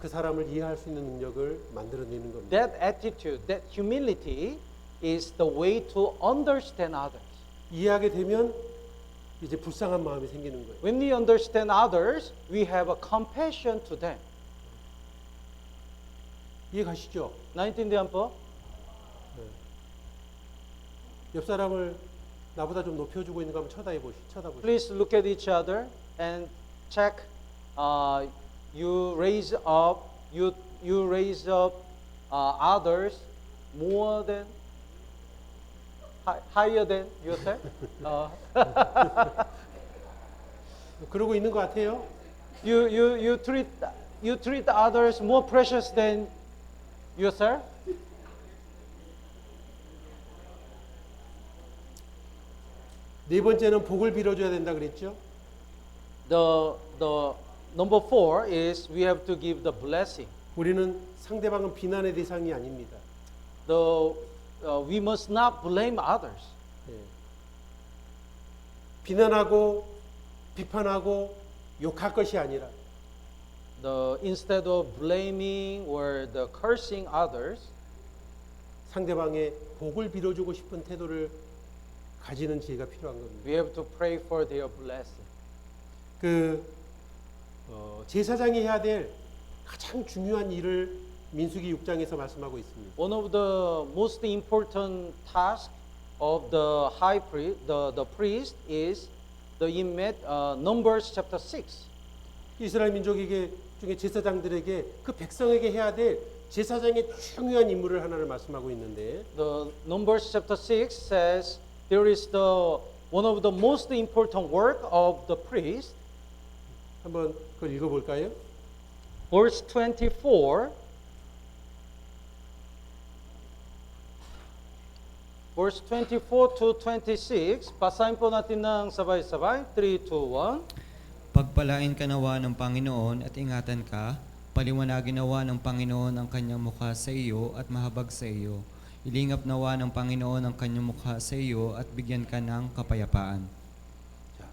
그 사람을 이해할 수 있는 능력을 만들어내는 겁니다. That attitude, that humility is the way to understand others. 이해하게 되면 이제 불쌍한 마음이 생기는 거예요. When we understand others, we have a compassion to them. 이해 가시죠? 나인틴데 한번. 옆 사람을 나보다 좀 높여주고 있는 거 한번 쳐다보시죠. Please look at each other and check. You raise up others more than higher than yourself. 그러고 있는 것 같아요. You treat others more precious than yourself. 네 번째는 복을 빌어줘야 된다 그랬죠. The number 4 is we have to give the blessing. 우리는 상대방은 비난의 대상이 아닙니다. We must not blame others. 예. 비난하고 비판하고 욕할 것이 아니라 Instead of blaming or the cursing others, 상대방의 복을 빌어주고 싶은 태도를 가지는 지혜가 필요한 겁니다. we have to pray for their blessing. 제사장이 해야 될 가장 중요한 일을 민수기 6장에서 말씀하고 있습니다. One of the most important tasks of the high priest, the priest, is in Numbers chapter 6. 이스라엘 민족에게 중에 제사장들에게 그 백성에게 해야 될 제사장의 중요한 임무를 하나를 말씀하고 있는데 The Numbers chapter 6 says there is one of the most important work of the priest. 한번 그걸 읽어볼까요? Verse 24. Verse 24 to 26. Basahin po natin ng sabay-sabay. 3, 2, 1. Pagpalain ka nawa ng Panginoon at ingatan ka, paliwanagin nawa ng Panginoon ang kanyang mukha sa iyo at mahabag sa iyo. Ilingap nawa ng Panginoon ang kanyang mukha sa iyo at bigyan ka ng kapayapaan. 자,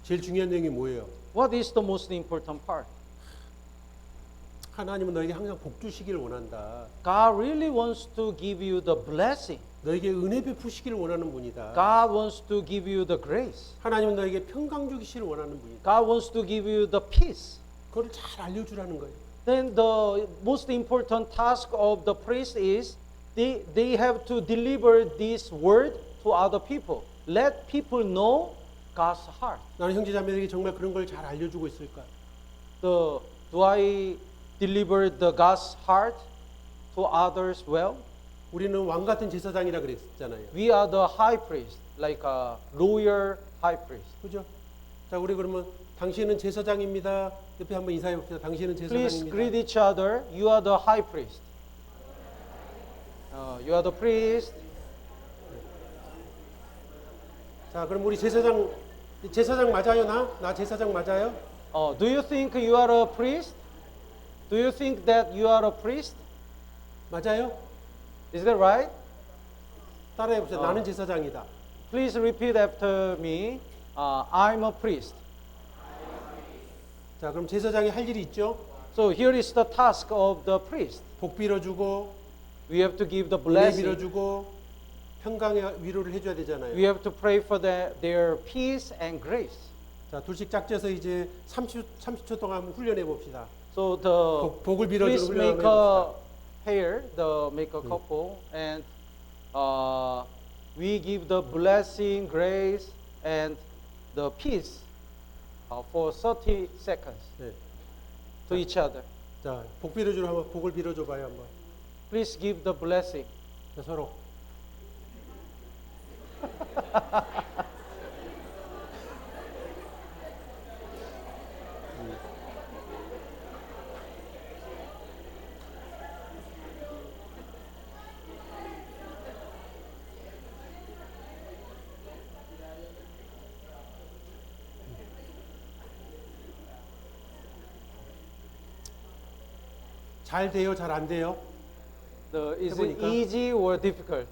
제일 중요한 내용이 뭐예요? What is the most important part? 하나님은 너에게 항상 복 주시기를 원한다. God really wants to give you the blessing. 너에게 은혜 베푸시기를 원하는 분이다. God wants to give you the grace. 하나님은 너에게 평강 주기를 원하는 분이다. God wants to give you the peace. 그걸 잘 알려주라는 거예요. Then the most important task of the priest is they have to deliver this word to other people. Let people know God's heart. 나는 형제자매에게 정말 그런 걸 잘 알려주고 있을까? Do I deliver the God's heart to others well? 우리는 왕 같은 제사장이라 그랬잖아요. We are the high priest, like a royal high priest. 그죠? 자, 우리 그러면 당신은 제사장입니다. 옆에 한번 인사해 봅시다. 당신은 Please 제사장입니다. greet each other. You are the high priest. You are the priest. 자, 그럼 우리 제사장 맞아요? 나 제사장 맞아요? Do you think you are a priest? Do you think that you are a priest? 맞아요? Is that right? 따라해 봅시다. 나는 제사장이다. Please repeat after me. I'm a priest. 자, 그럼 제사장이 할 일이 있죠? So here is the task of the priest. 복 빌어주고, We have to give the 은혜 blessing. 빌어주고, 평강의 위로를 해줘야 되잖아요. We have to pray for their peace and grace. 자, 둘씩 짝져서 이제 30초 동안 한번 훈련해 봅시다. So the 복을 priest 빌어주는 훈련을 make a 해봅시다. pair, make a couple, and we give the blessing, grace, and the peace for 30 seconds 네. to each other. 자, 복 빌어주는 한번 복을 빌어줘 봐요 한번. Please give the blessing. 자, 서로. 잘 돼요, 잘 안 돼요? Is it 해보니까. easy or difficult?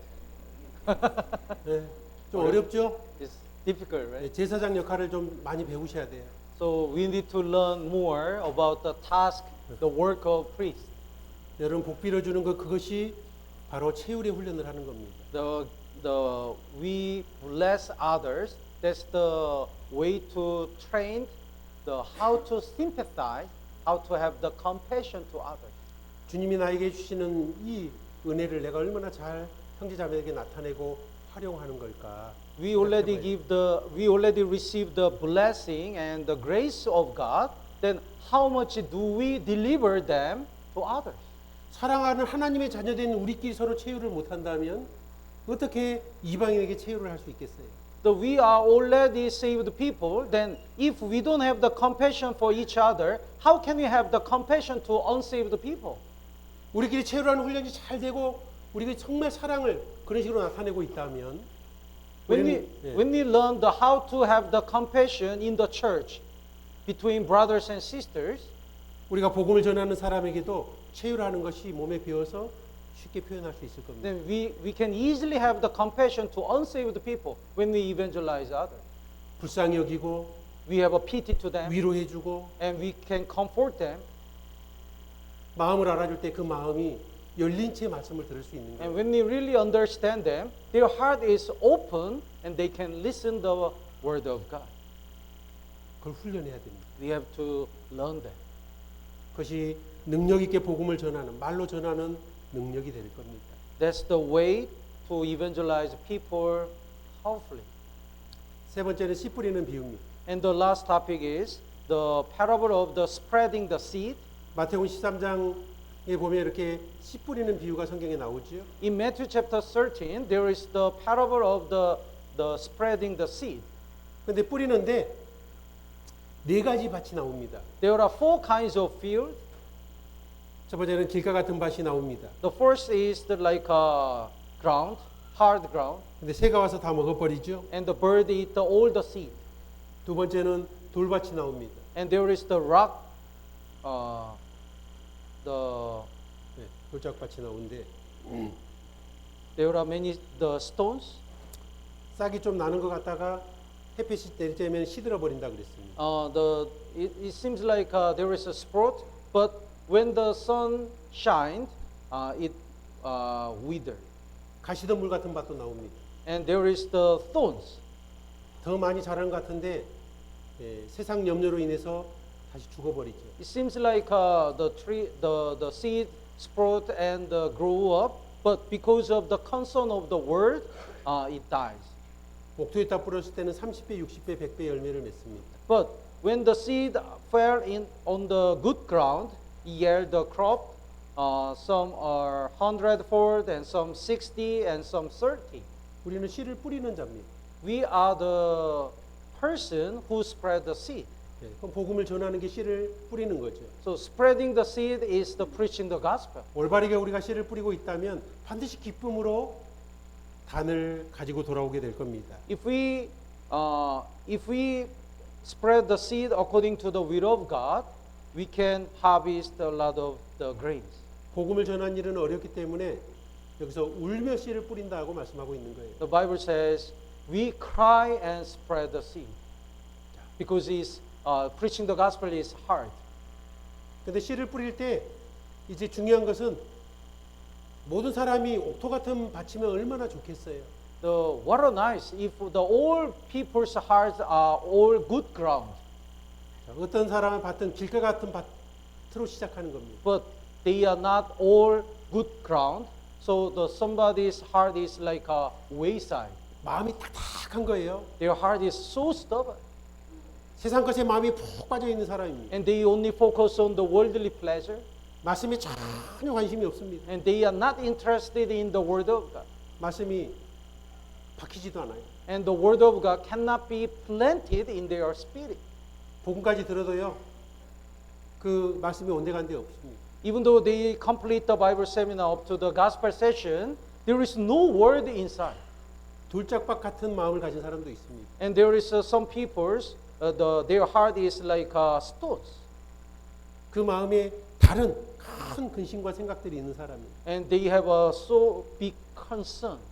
네. 좀 어렵죠? It's difficult, 네, right? 제사장 역할을 좀 많이 배우셔야 돼요. So we need to learn more about the task, the work of priest. 여러분 복 빌어주는 것 그것이 바로 채울의 훈련을 하는 겁니다. We bless others. That's the way to train how to sympathize, how to have the compassion to others. 주님이 나에게 주시는 이 은혜를 내가 얼마나 잘 형제자매에게 나타내고 활용하는 걸까? We already received the blessing and the grace of God. Then how much do we deliver them to others? 사랑하는 하나님의 자녀된 우리끼리 서로 체유를 못한다면 어떻게 이방인에게 체유를 할 수 있겠어요? We are already saved people. Then if we don't have the compassion for each other, how can we have the compassion to unsaved people? 우리끼리 체유하는 훈련이 잘 되고 우리가 정말 사랑을 그런 식으로 나타내고 있다면 When we learn how to have the compassion in the church between brothers and sisters, 우리가 복음을 전하는 사람에게도 체유하는 것이 몸에 배어서 쉽게 표현할 수 있을 겁니다. then we can easily have the compassion to unsaved people when we evangelize others. 불쌍히 여기고 We have a pity to them 위로해주고 and we can comfort them. 마음을 알아줄 때 그 마음이 열린 채 말씀을 들을 수 있는 거예요. And when we really understand them, their heart is open and they can listen the word of God. 그걸 훈련해야 됩니다. We have to learn that. 그것이 능력 있게 복음을 전하는 말로 전하는 능력이 될 겁니다. That's the way to evangelize people powerfully. 세 번째는 씨 뿌리는 비유입니다. And the last topic is the parable of the spreading the seed. 마태복음 13장에 보면 이렇게 씨 뿌리는 비유가 성경에 나오죠. In Matthew chapter 13, there is the parable of the spreading the seed. 근데 뿌리는데 네 가지 밭이 나옵니다. There are four kinds of field. 첫 번째는 길가 같은 밭이 나옵니다. The first is like ground, hard ground, 근데 새가 와서 다 먹어버리죠. and the bird eat all the seed. 두 번째는 돌밭이 나옵니다. And there is the rock, 네, 돌짝밭이 나오는데 there are many the stones. 싹이 좀 나는 것 같다가 햇빛이 내리면 시들어 버린다 그랬습니다. It seems like there is a sprout, but when the sun shines, it wither. 가시덤불 같은 밭도 나옵니다. and there is the thorns. 더 많이 자란 것 같은데 세상 염려로 인해서 다시 죽어버리죠. It seems like the tree, the seed sprout and grow up, but because of the concern of the world, it dies. 목토에다 뿌렸을 때는 30배, 60배, 100배 열매를 맺습니다. But when the seed fell in on the good ground, it yield the crop. Some are 100-fold, and some 60, and some 30. 우리는 씨를 뿌리는 자입니다. We are the person who spread the seed. 그럼 복음을 전하는 게 씨를 뿌리는 거죠. So spreading the seed is the preaching the gospel. 올바르게 우리가 씨를 뿌리고 있다면 반드시 기쁨으로 단을 가지고 돌아오게 될 겁니다. If we spread the seed according to the will of God, we can harvest a lot of the grains. 복음을 전하는 일은 어렵기 때문에 여기서 울며 씨를 뿌린다고 말씀하고 있는 거예요. The Bible says we cry and spread the seed because preaching the gospel is hard. 근데 씨를 뿌릴 때 이제 중요한 것은 모든 사람이 옥토 같은 밭이면 얼마나 좋겠어요. What a nice if the all people's hearts are all good ground. 어떤 사람의 밭은 길가 같은 밭으로 시작하는 겁니다. But they are not all good ground. So somebody's heart is like a wayside. 마음이 탁탁한 거예요. Their heart is so stubborn. 세상 것에 마음이 푹 빠져 있는 사람입니다. And they only focus on the worldly pleasure. 말씀에 전혀 관심이 없습니다. And they are not interested in the word of God. 말씀이 박히지도 않아요. And the word of God cannot be planted in their spirit. 복음까지 들어도요. 그 말씀이 온데간데 없습니다. Even though they complete the Bible seminar up to the gospel session, there is no word inside. 돌짝밭 같은 마음을 가진 사람도 있습니다. And there is some people's their heart is like stones. 그 마음에 다른 큰 근심과 생각들이 있는 사람이에요. And they have so big concerns.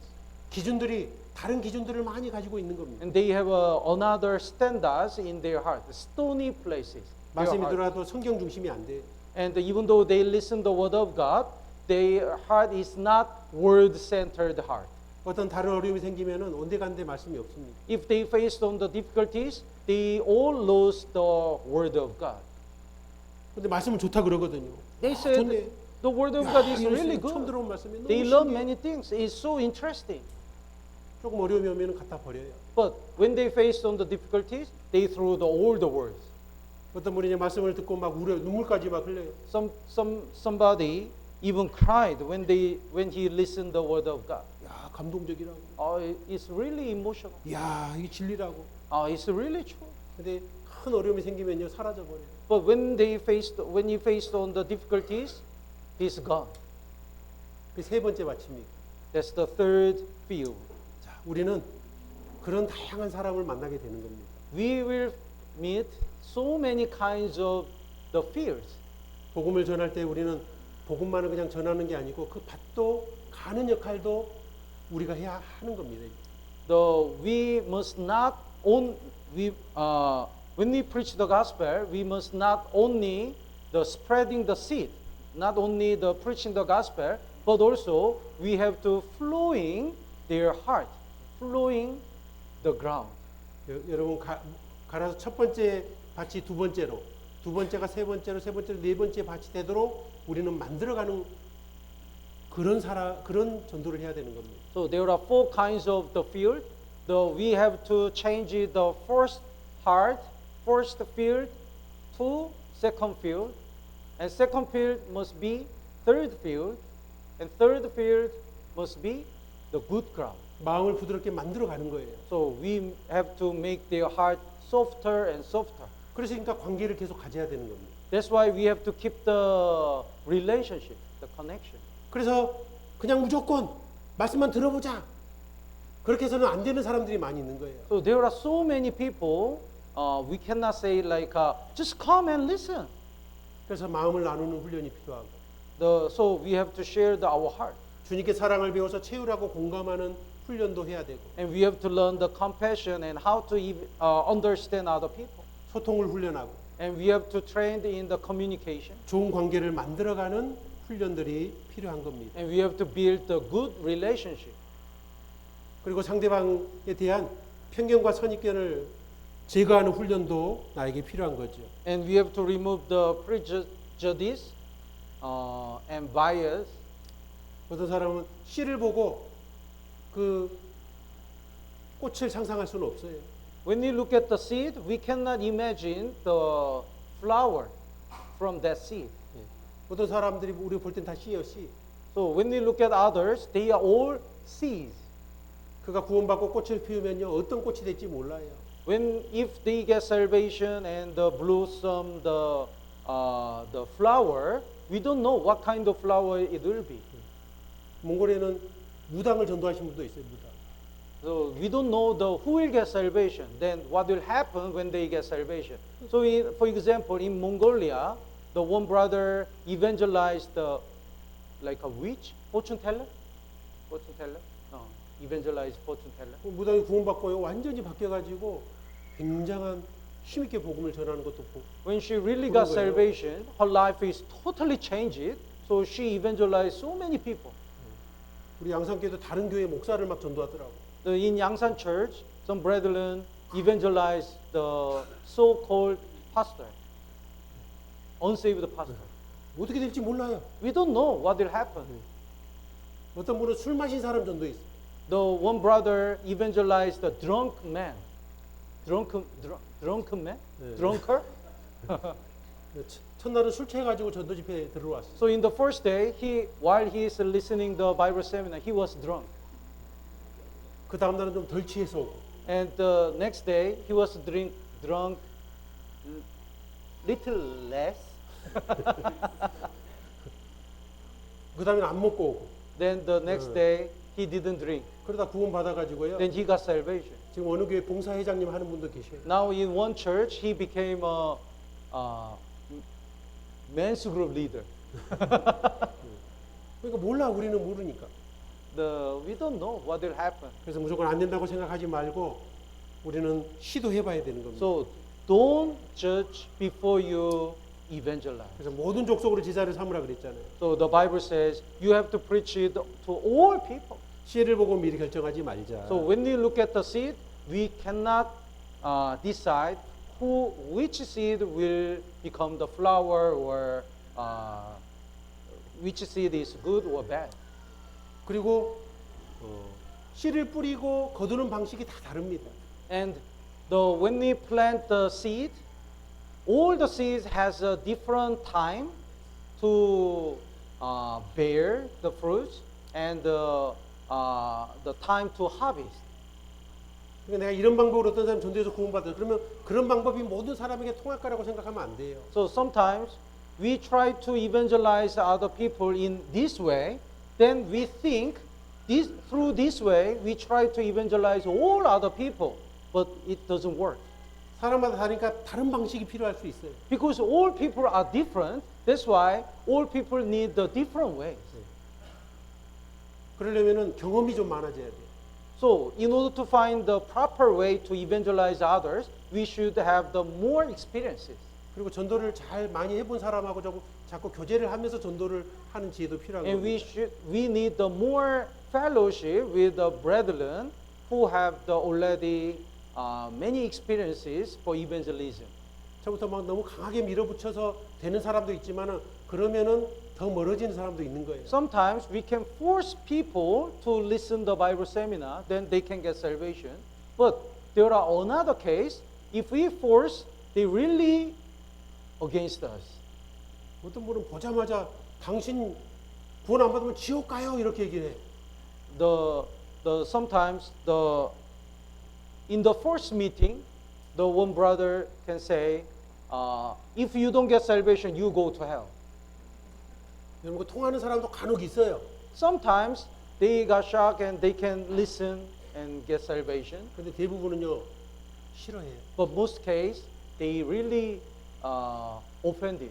기준들이 다른 기준들을 많이 가지고 있는 겁니다. And they have another standards in their heart, stony places. their 말씀이 heart. 들어와도 성경 중심이 안 돼요. And even though they listen the word of God, their heart is not word-centered heart. 어떤 다른 어려움이 생기면은 온데간데 말씀이 없습니다. If they faced on the difficulties, they all lose the word of God. 근데 말씀은 좋다 그러거든요. They said 좋네. the word of 야, God is 이런 really 처음 good. 들어온 말씀이 너무 They learn 신기해. many things. It's so interesting. 조금 어려움이 오면은 갖다 버려요. But when they faced on the difficulties, they threw the all the words. 어떤 분이 이제 말씀을 듣고 막 울어요. 눈물까지 막 흘려요. Somebody even cried when he listened the word of God. 야, 감동적이라고. It's really emotional. 야, 이게 진리라고. It's really true. 근데 큰 어려움이 생기면요 사라져 버려요. But when he faced on the difficulties, he's gone. 그 세 번째 받침입니다. That's the third field. 자, 우리는 그런 다양한 사람을 만나게 되는 겁니다. We will meet so many kinds of the fields. 복음을 전할 때 우리는 복음만을 그냥 전하는 게 아니고 그 밭도 가는 역할도 우리가 해야 하는 겁니다. We must not when we preach the gospel, we must not only the spreading the seed, not only the preaching the gospel, but also we have to flowing their heart, flowing the ground. 여러분 갈아서 첫 번째 밭이 두 번째로, 두 번째가 세 번째로, 세 번째로 네 번째 밭이 되도록 우리는 만들어가는 그런 전도를 해야 되는 겁니다. So there are four kinds of the field. We have to change the first field to second field, and second field must be third field, and third field must be the good ground. 마음을 부드럽게 만들어가는 거예요. So we have to make their heart softer and softer. 그래서 그러니까 관계를 계속 가져야 되는 겁니다. That's why we have to keep the relationship, the connection. 그래서 그냥 무조건 말씀만 들어보자. 그렇게 해서는 안 되는 사람들이 많이 있는 거예요. So there are so many people. We cannot say like just come and listen. 그래서 마음을 나누는 훈련이 필요하고 So we have to share our heart, 주님께 사랑을 배워서 채우라고 공감하는 훈련도 해야 되고 and we have to learn the compassion and how to understand other people, 소통을 훈련하고 and we have to train in the communication, 좋은 관계를 만들어가는 훈련들이 필요한 겁니다. and we have to build a good relationship. 그리고 상대방에 대한 편견과 선입견을 제거하는 훈련도 나에게 필요한 거죠. And we have to remove the prejudice and bias. 어떤 사람은 씨를 보고 그 꽃을 상상할 수는 없어요. When we look at the seed, we cannot imagine the flower from that seed. 어떤 사람들이 우리 볼 땐 다 씨예요, 씨. So when we look at others, they are all seeds. 그가 구원받고 꽃을 피우면요, 어떤 꽃이 될지 몰라요. If they get salvation and blossom the flower, we don't know what kind of flower it will be. 몽골에는 무당을 전도하신 분도 있어요, 무당. So we don't know who will get salvation. Then what will happen when they get salvation? So, for example, in Mongolia, the one brother evangelized like a witch, fortune teller. No, evangelized fortune teller. 무당이 구원받고 완전히 바뀌어가지고 굉장한 힘있게 복음을 전하는 것도 보고. When she really got 그런 거예요. salvation, her life is totally changed. So she evangelized so many people. 우리 양산교회도 다른 교회 목사를 막 전도하더라고. In Yangsan Church, some brethren evangelized the so-called pastor, unsaved pastor. 어떻게 될지 몰라요. We don't know what will happen. 어떤 분은 술 마신 사람 전도 있어. The one brother evangelized the drunk man. Drunken man? 네. Drunker? 첫날은 술 취해가지고 전도 집회에 들어왔어. So in the first day, while he is listening the Bible seminar, he was drunk. 그 다음 날은 좀 덜 취해서 오고. And the next day, he was drunk little less. 그 다음에는 안 먹고 오고. Then the next day, he didn't drink. 그러다 구원 받아가지고요. Then he got salvation. 지금 어느 교회 봉사회장님 하는 분도 계셔요. Now in one church, he became a men's group leader. 그러니까 몰라, 우리는 모르니까. We don't know what will happen. 그래서 무조건 안 된다고 생각하지 말고 우리는 시도해봐야 되는 겁니다. So don't judge before you evangelize. 그래서 모든 족속으로 제자를 삼으라 그랬잖아요. So the Bible says you have to preach it to all people. 씨를 보고 미리 결정하지 말자. So when we look at the seed, we cannot decide which seed will become the flower or which seed is good or bad. 그리고 씨를 뿌리고 거두는 방식이 다 다릅니다. And when we plant the seed, all the seeds has a different time to bear the fruits and the time to harvest. 그러니까 내가 이런 방법으로 어떤 사람 전도해서 구원받아. 그러면 그런 방법이 모든 사람에게 통할 거라고 생각하면 안 돼요. So sometimes we try to evangelize other people in this way. Then we think through this way we try to evangelize all other people, but it doesn't work. 사람마다 다르니까 다른 방식이 필요할 수 있어요. Because all people are different, that's why all people need the different ways. 그러려면은 경험이 좀 많아져야 돼요. So in order to find the proper way to evangelize others, we should have the more experiences. 그리고 전도를 잘 많이 해본 사람하고 자꾸 교제를 하면서 전도를 하는 지혜도 필요한 And 겁니다. we need the more fellowship with the brethren who have already many experiences for evangelism. 처음부터 막 너무 강하게 밀어붙여서 되는 사람도 있지만은 그러면은 더 멀어지는 사람도 있는 거예요. Sometimes we can force people to listen the Bible seminar, then they can get salvation. But there are another case, if we force, they really against us. 어떤 분은 보자마자 당신 구원 안 받으면 지옥 가요 이렇게 얘기를 해. Sometimes in the first meeting, the one brother can say, if you don't get salvation, you go to hell. 이런 거 통하는 사람도 간혹 있어요. Sometimes they got shocked and they can listen and get salvation. 근데 대부분은요 싫어해요. But most case, they really offend.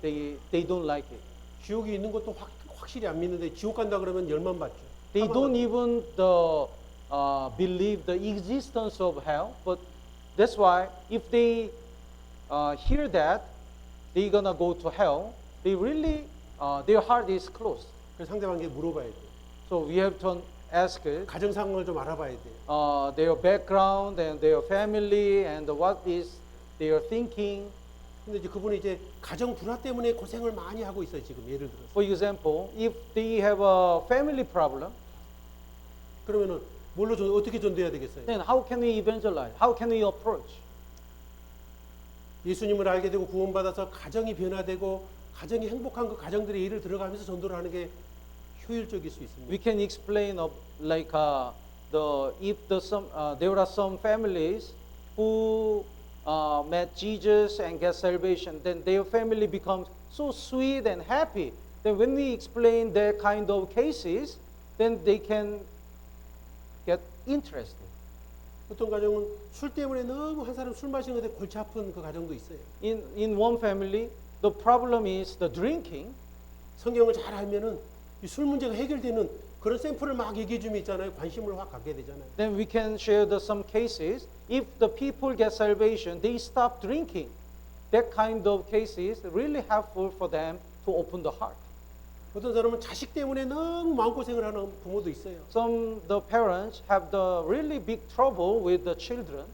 They don't like it. 지옥이 있는 것도 확실히 안 믿는데 지옥 간다 그러면 열만 받죠. They don't even believe the existence of hell. But that's why if they hear that they're gonna go to hell, they really their heart is closed. 그래서 상대방에게 물어봐야 돼요. So we have to ask it, 가정 상황을 좀 알아봐야 돼요. their background and their family and what is their thinking. 근데 이제 그분이 이제 가정 불화 때문에 고생을 많이 하고 있어요, 지금 예를 들어서. For example, if they have a family problem, 그러면은 뭘로 어떻게 전도해야 되겠어요? then how can we evangelize? How can we approach? 예수님을 알게 되고 구원받아서 가정이 변화되고 가정이 행복한 그 가정들의 일을 들어가면서 전도를 하는 게 효율적일 수 있습니다. We can explain of like there are some families who met Jesus and get salvation, then their family becomes so sweet and happy. Then when we explain that kind of cases, then they can get interested. 어떤 가정은 술 때문에 너무 한 사람 술 마시는 것에 골치 아픈 그 가정도 있어요. In one family, the problem is the drinking. 성경을 잘 알면은 이 술 문제가 해결되는 그런 샘플을 막 얘기해 주면 있잖아요. 관심을 확 갖게 되잖아요. Then we can share some cases. If the people get salvation, they stop drinking. That kind of cases really helpful for them to open the heart. 어떤 사람은 자식 때문에 너무 마음고생을 하는 부모도 있어요. Some the parents have the really big trouble with the children.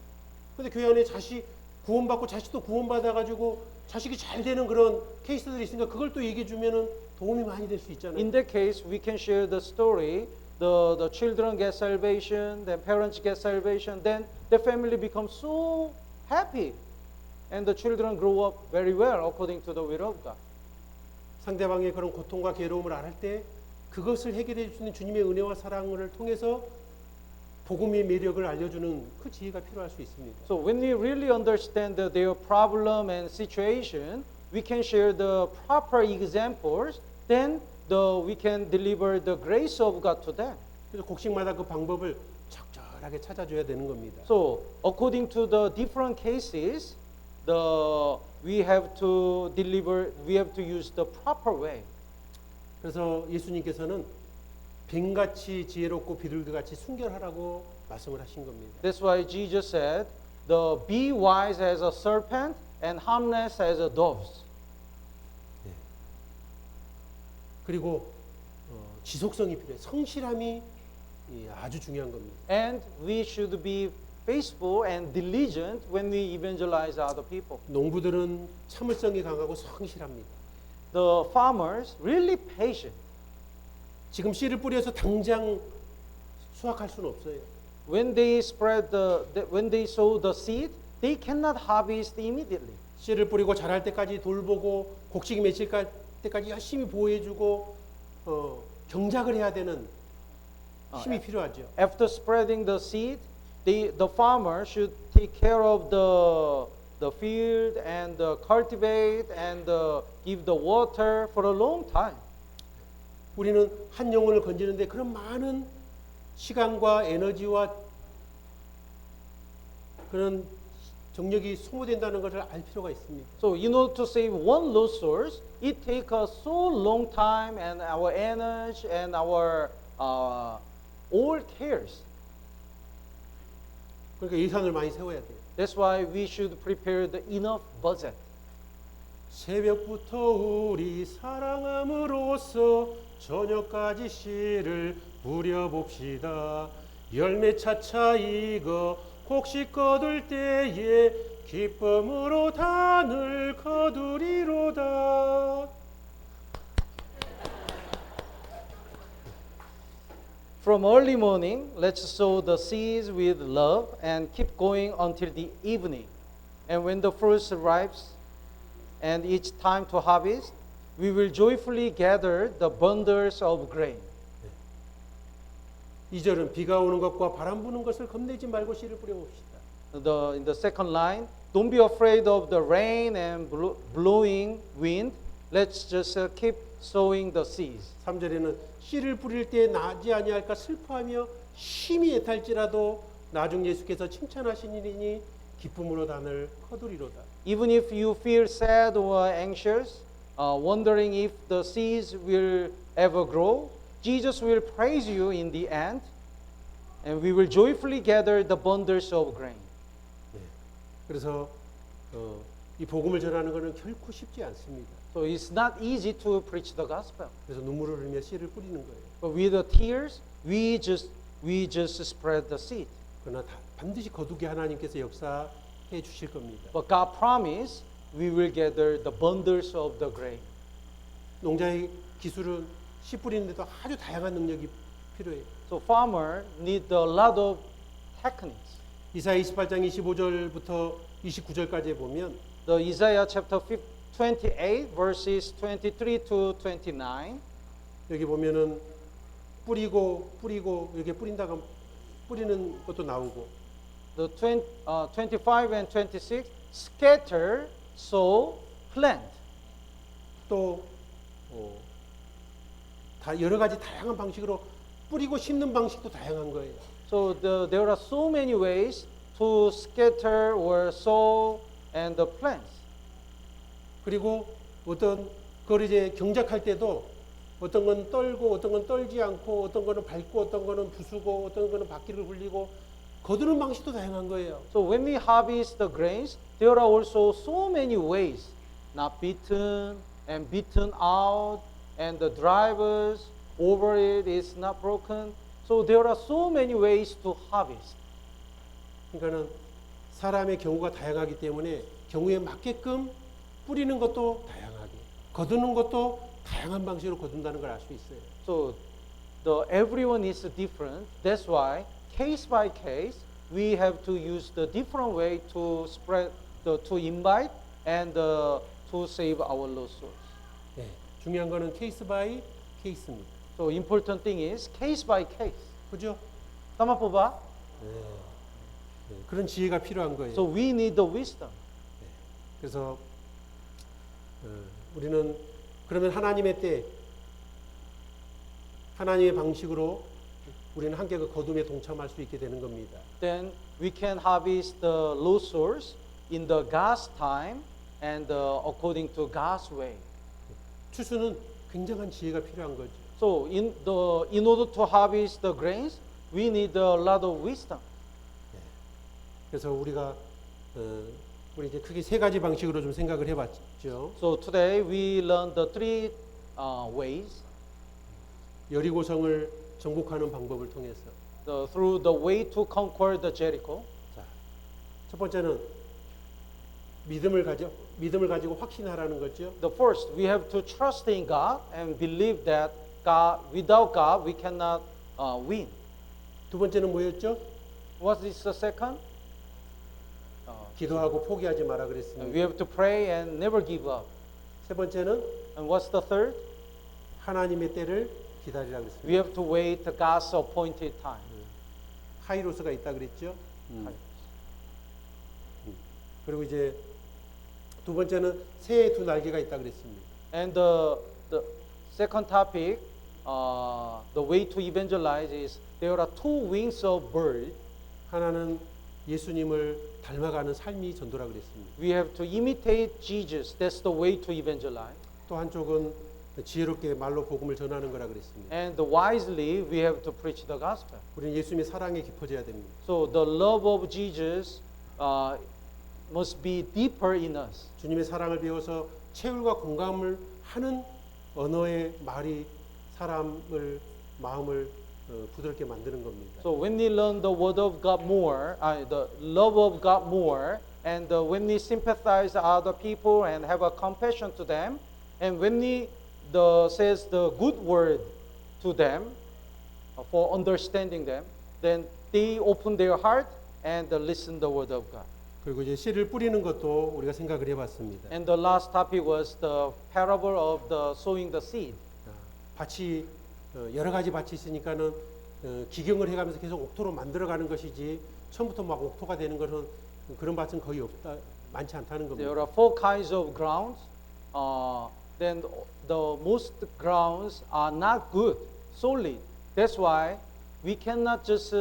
근데 교회 안에 자식 구원받고 자식도 구원받아가지고 자식이 잘 되는 그런 케이스들이 있으니까 그걸 또 얘기해 주면은 도움이 많이 될 수 있잖아요. In that case, we can share the story. The children get salvation, then parents get salvation, then the family becomes so happy, and the children grow up very well according to the will of God. 상대방의 그런 고통과 괴로움을 알을 때 그것을 해결해 주시는 주님의 은혜와 사랑을 통해서 복음의 매력을 알려주는 그 지혜가 필요할 수 있습니다. So when we really understand their problem and situation, we can share the proper examples. Then we can deliver the grace of God to them. 그래서 곡식마다 그 방법을 적절하게 찾아줘야 되는 겁니다. So according to the different cases, we have to use the proper way. 그래서 예수님께서는 뱀같이 지혜롭고 비둘기같이 순결하라고 말씀을 하신 겁니다. That's why Jesus said, "Be wise as a serpent and harmless as a doves." 그리고 지속성이 필요해요. 성실함이 아주 중요한 겁니다. And we should be faithful and diligent when we evangelize other people. 농부들은 참을성이 강하고 성실합니다. The farmers really patient. 지금 씨를 뿌려서 당장 수확할 수는 없어요. When they when they sow the seed, they cannot harvest immediately. 씨를 뿌리고 자랄 때까지 돌보고 곡식이 맺힐 때까지 열심히 보호해주고 경작을 해야 되는 힘이 필요하죠. After spreading the seed, the farmer should take care of the field and cultivate and give the water for a long time. 우리는 한 영혼을 건지는데 그런 많은 시간과 에너지와 그런 정력이 소모된다는 것을 알 필요가 있습니다. So in order to save one lost soul, it takes us so long time and our energy and our all cares. 그러니까 예산을 많이 세워야 돼요. That's why we should prepare the enough budget. 새벽부터 우리 사랑함으로써 저녁까지 씨를 뿌려봅시다. 열매 차차 익어 곡식 거둘 때에 기쁨으로 단을 거두리로다. From early morning, let's sow the seeds with love and keep going until the evening. And when the fruit ripes and it's time to harvest, we will joyfully gather the bundles of grain. 2절은 비가 오는 것과 바람 부는 것을 겁내지 말고 씨를 뿌려봅시다. In the second line, don't be afraid of the rain and blowing wind. Let's just keep sowing the seeds. 3절에는 씨를 뿌릴 때 나지 아니할까 슬퍼하며 심히 애탈지라도 나중 예수께서 칭찬하시니니 기쁨으로 단을 거두리로다. Even if you feel sad or anxious, wondering if the seeds will ever grow, Jesus will praise you in the end, and we will joyfully gather the bundles of grain. 네. 그래서 이 복음을 전하는 것은 결코 쉽지 않습니다. So it's not easy to preach the gospel. 그래서 눈물을 흘리며 씨를 뿌리는 거예요. But with the tears, we just spread the seed. 그러나 반드시 거두게 하나님께서 역사해 주실 겁니다. But God promised we will gather the bundles of the grain. 농자의 기술은 씨 뿌리는데도 아주 다양한 능력이 필요해요. So farmer need a lot of techniques. 이사야 28장 25절부터 29절까지 보면 The Isaiah chapter 28 verses 23 to 29. 여기 보면은 뿌리고 이렇게 뿌린다가 뿌리는 것도 나오고 The 25 and 26 scatter, sow, plant. 또 다 여러 가지 다양한 방식으로 뿌리고 심는 방식도 다양한 거예요. So there are so many ways to scatter or sow and the plants. 그리고 어떤 그걸 이제 경작할 때도 어떤 건 떨고 어떤 건 떨지 않고 어떤 거는 밟고 어떤 거는 부수고 어떤 거는 바퀴를 굴리고 거두는 방식도 다양한 거예요. So when we harvest the grains, there are also so many ways, not beaten and beaten out, and the drivers over it is not broken. So there are so many ways to harvest. 그러니까는 사람의 경우가 다양하기 때문에 경우에 맞게끔 뿌리는 것도 다양하게 거두는 것도 다양한 방식으로 거둔다는 걸 알 수 있어요. So everyone is different. That's why case by case we have to use the different way to spread to invite and to save our lost souls. 네, 중요한 거는 케이스 바이 케이스입니다. So important thing is case by case. 그죠? Tama po ba? 네, 그런 지혜가 필요한 거예요. So we need the wisdom. 그래서 우리는 그러면 하나님의 때 하나님의 방식으로 우리는 함께 그 거둠에 동참할 수 있게 되는 겁니다. Then we can harvest the lost souls in the God's time and according to God's way. 추수는 굉장한 지혜가 필요한 거죠. So in order to harvest the grains, we need a lot of wisdom. 그래서 우리가 우리 이제 크게 세 가지 방식으로 좀 생각을 해봤죠. So today we learned the three ways 여리고성을 정복하는 방법을 통해서. through the way to conquer the Jericho. 자, 첫 번째는 믿음을 가지고 확신하라는 거죠. The first, we have to trust in God and believe that God, without God, we cannot win. 두 번째는 뭐였죠? What is the second? 기도하고 포기하지 마라 We 그랬습니다. have to pray and never give up. 세 번째는 And what's the third? 하나님의 때를 기다리라 We 그랬습니다. have to wait God's appointed time. 카이로스가 있다 그랬죠. 그리고 이제 두 번째는 새의 두 날개가 있다 그랬습니다. And the second topic, the way to evangelize is there are two wings of bird. 하나는 예수님을 닮아가는 삶이 전도라 그랬습니다. We have to imitate Jesus. That's the way to evangelize. 또 한쪽은 지혜롭게 말로 복음을 전하는 거라 그랬습니다. And wisely, we have to preach the gospel. 우리는 예수님의 사랑에 깊어져야 됩니다. So the love of Jesus must be deeper in us. 주님의 사랑을 배워서 체울과 공감을 하는 언어의 말이 사람을 마음을 부드럽게 만드는 겁니다. So when we learn the word of God more, the love of God more, and when we sympathize other people and have a compassion to them, and when we says the good word to them for understanding them, then they open their heart and listen the word of God. 그리고 이제 씨를 뿌리는 것도 우리가 생각을 해봤습니다. And the last topic was the parable of the sowing the seed. 밭이 여러 가지 밭이 있으니까는 기경을 해가면서 계속 옥토로 만들어가는 것이지 처음부터 막 옥토가 되는 것은 그런 밭은 거의 없다 많지 않다는 겁니다. There are four kinds of grounds. Then the most grounds are not good, solid. That's why we cannot just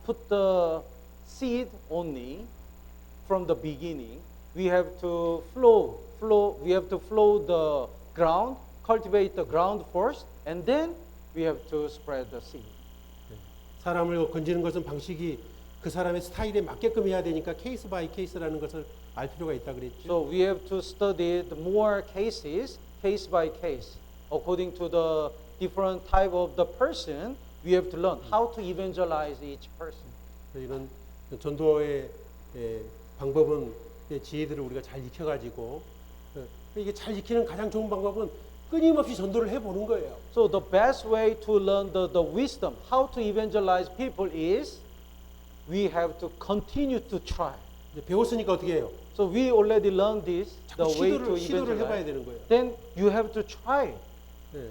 put the seed only from the beginning. We have to we have to flow the ground, cultivate the ground first, and then we have to spread the seed. 사람을 건지는 것은 방식이 그 사람의 스타일에 맞게끔 해야 되니까 케이스 바이 케이스라는 것을 알 필요가 있다 그랬죠. So we have to study the more cases, case by case, according to the different type of the person, we have to learn how to evangelize each person. 이런 전도의 방법은 지혜들을 우리가 잘 익혀가지고 이게 잘 익히는 가장 좋은 방법은 끊임없이 전도를 해보는 거예요. So the best way to learn the wisdom, how to evangelize people is we have to continue to try. 이제 배웠으니까 어떻게 해요? So we already learned this, the 자꾸 way to 시도를 해봐야 evangelize. 되는 거예요. Then you have to try. 네.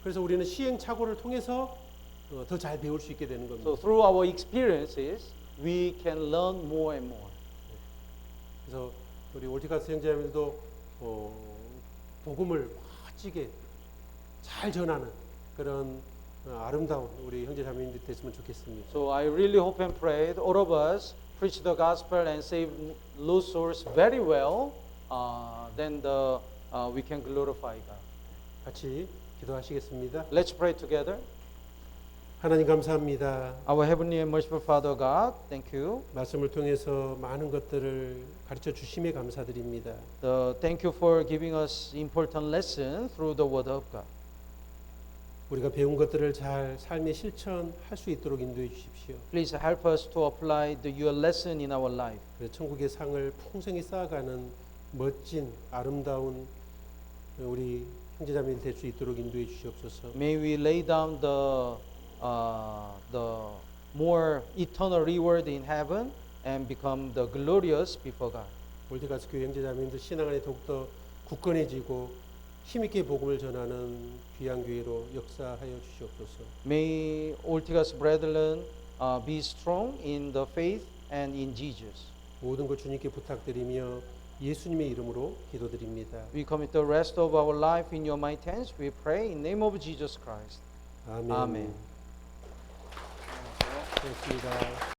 그래서 우리는 시행착오를 통해서 더 잘 배울 수 있게 되는 겁니다. So through our experiences, we can learn more and more. 그래서 우리 올티카스 형제자매들도 복음을 멋지게 잘 전하는 그런 아름다운 우리 형제자매님들이 됐으면 좋겠습니다. So I really hope and pray that all of us preach the gospel and save lost souls very well. Then we can glorify God. 같이 기도하시겠습니다. Let's pray together. 하나님 감사합니다. Our heavenly and merciful Father God, thank you. 말씀을 통해서 많은 것들을 가르쳐 주심에 감사드립니다. Thank you for giving us important lesson through the Word of God. 우리가 배운 것들을 잘 삶에 실천할 수 있도록 인도해 주십시오. Please help us to apply your lesson in our life. 그래서 천국의 상을 풍성히 쌓아가는 멋진 아름다운 우리 형제자매들 될 수 있도록 인도해 주시옵소서. May we lay down the more eternal reward in heaven and become the glorious before God. 올드가스 교회 형제자매님들 신앙 안에 더욱더 굳건해지고 힘있게 복음을 전하는 귀한 교회로 역사하여 주시옵소서. May Ortigas brethren be strong in the faith and in Jesus. 모든 것 주님께 부탁드리며 예수님의 이름으로 기도드립니다. We commit the rest of our life in your mighty hands. We pray in the name of Jesus Christ. 아멘. 아멘. 고맙습니다.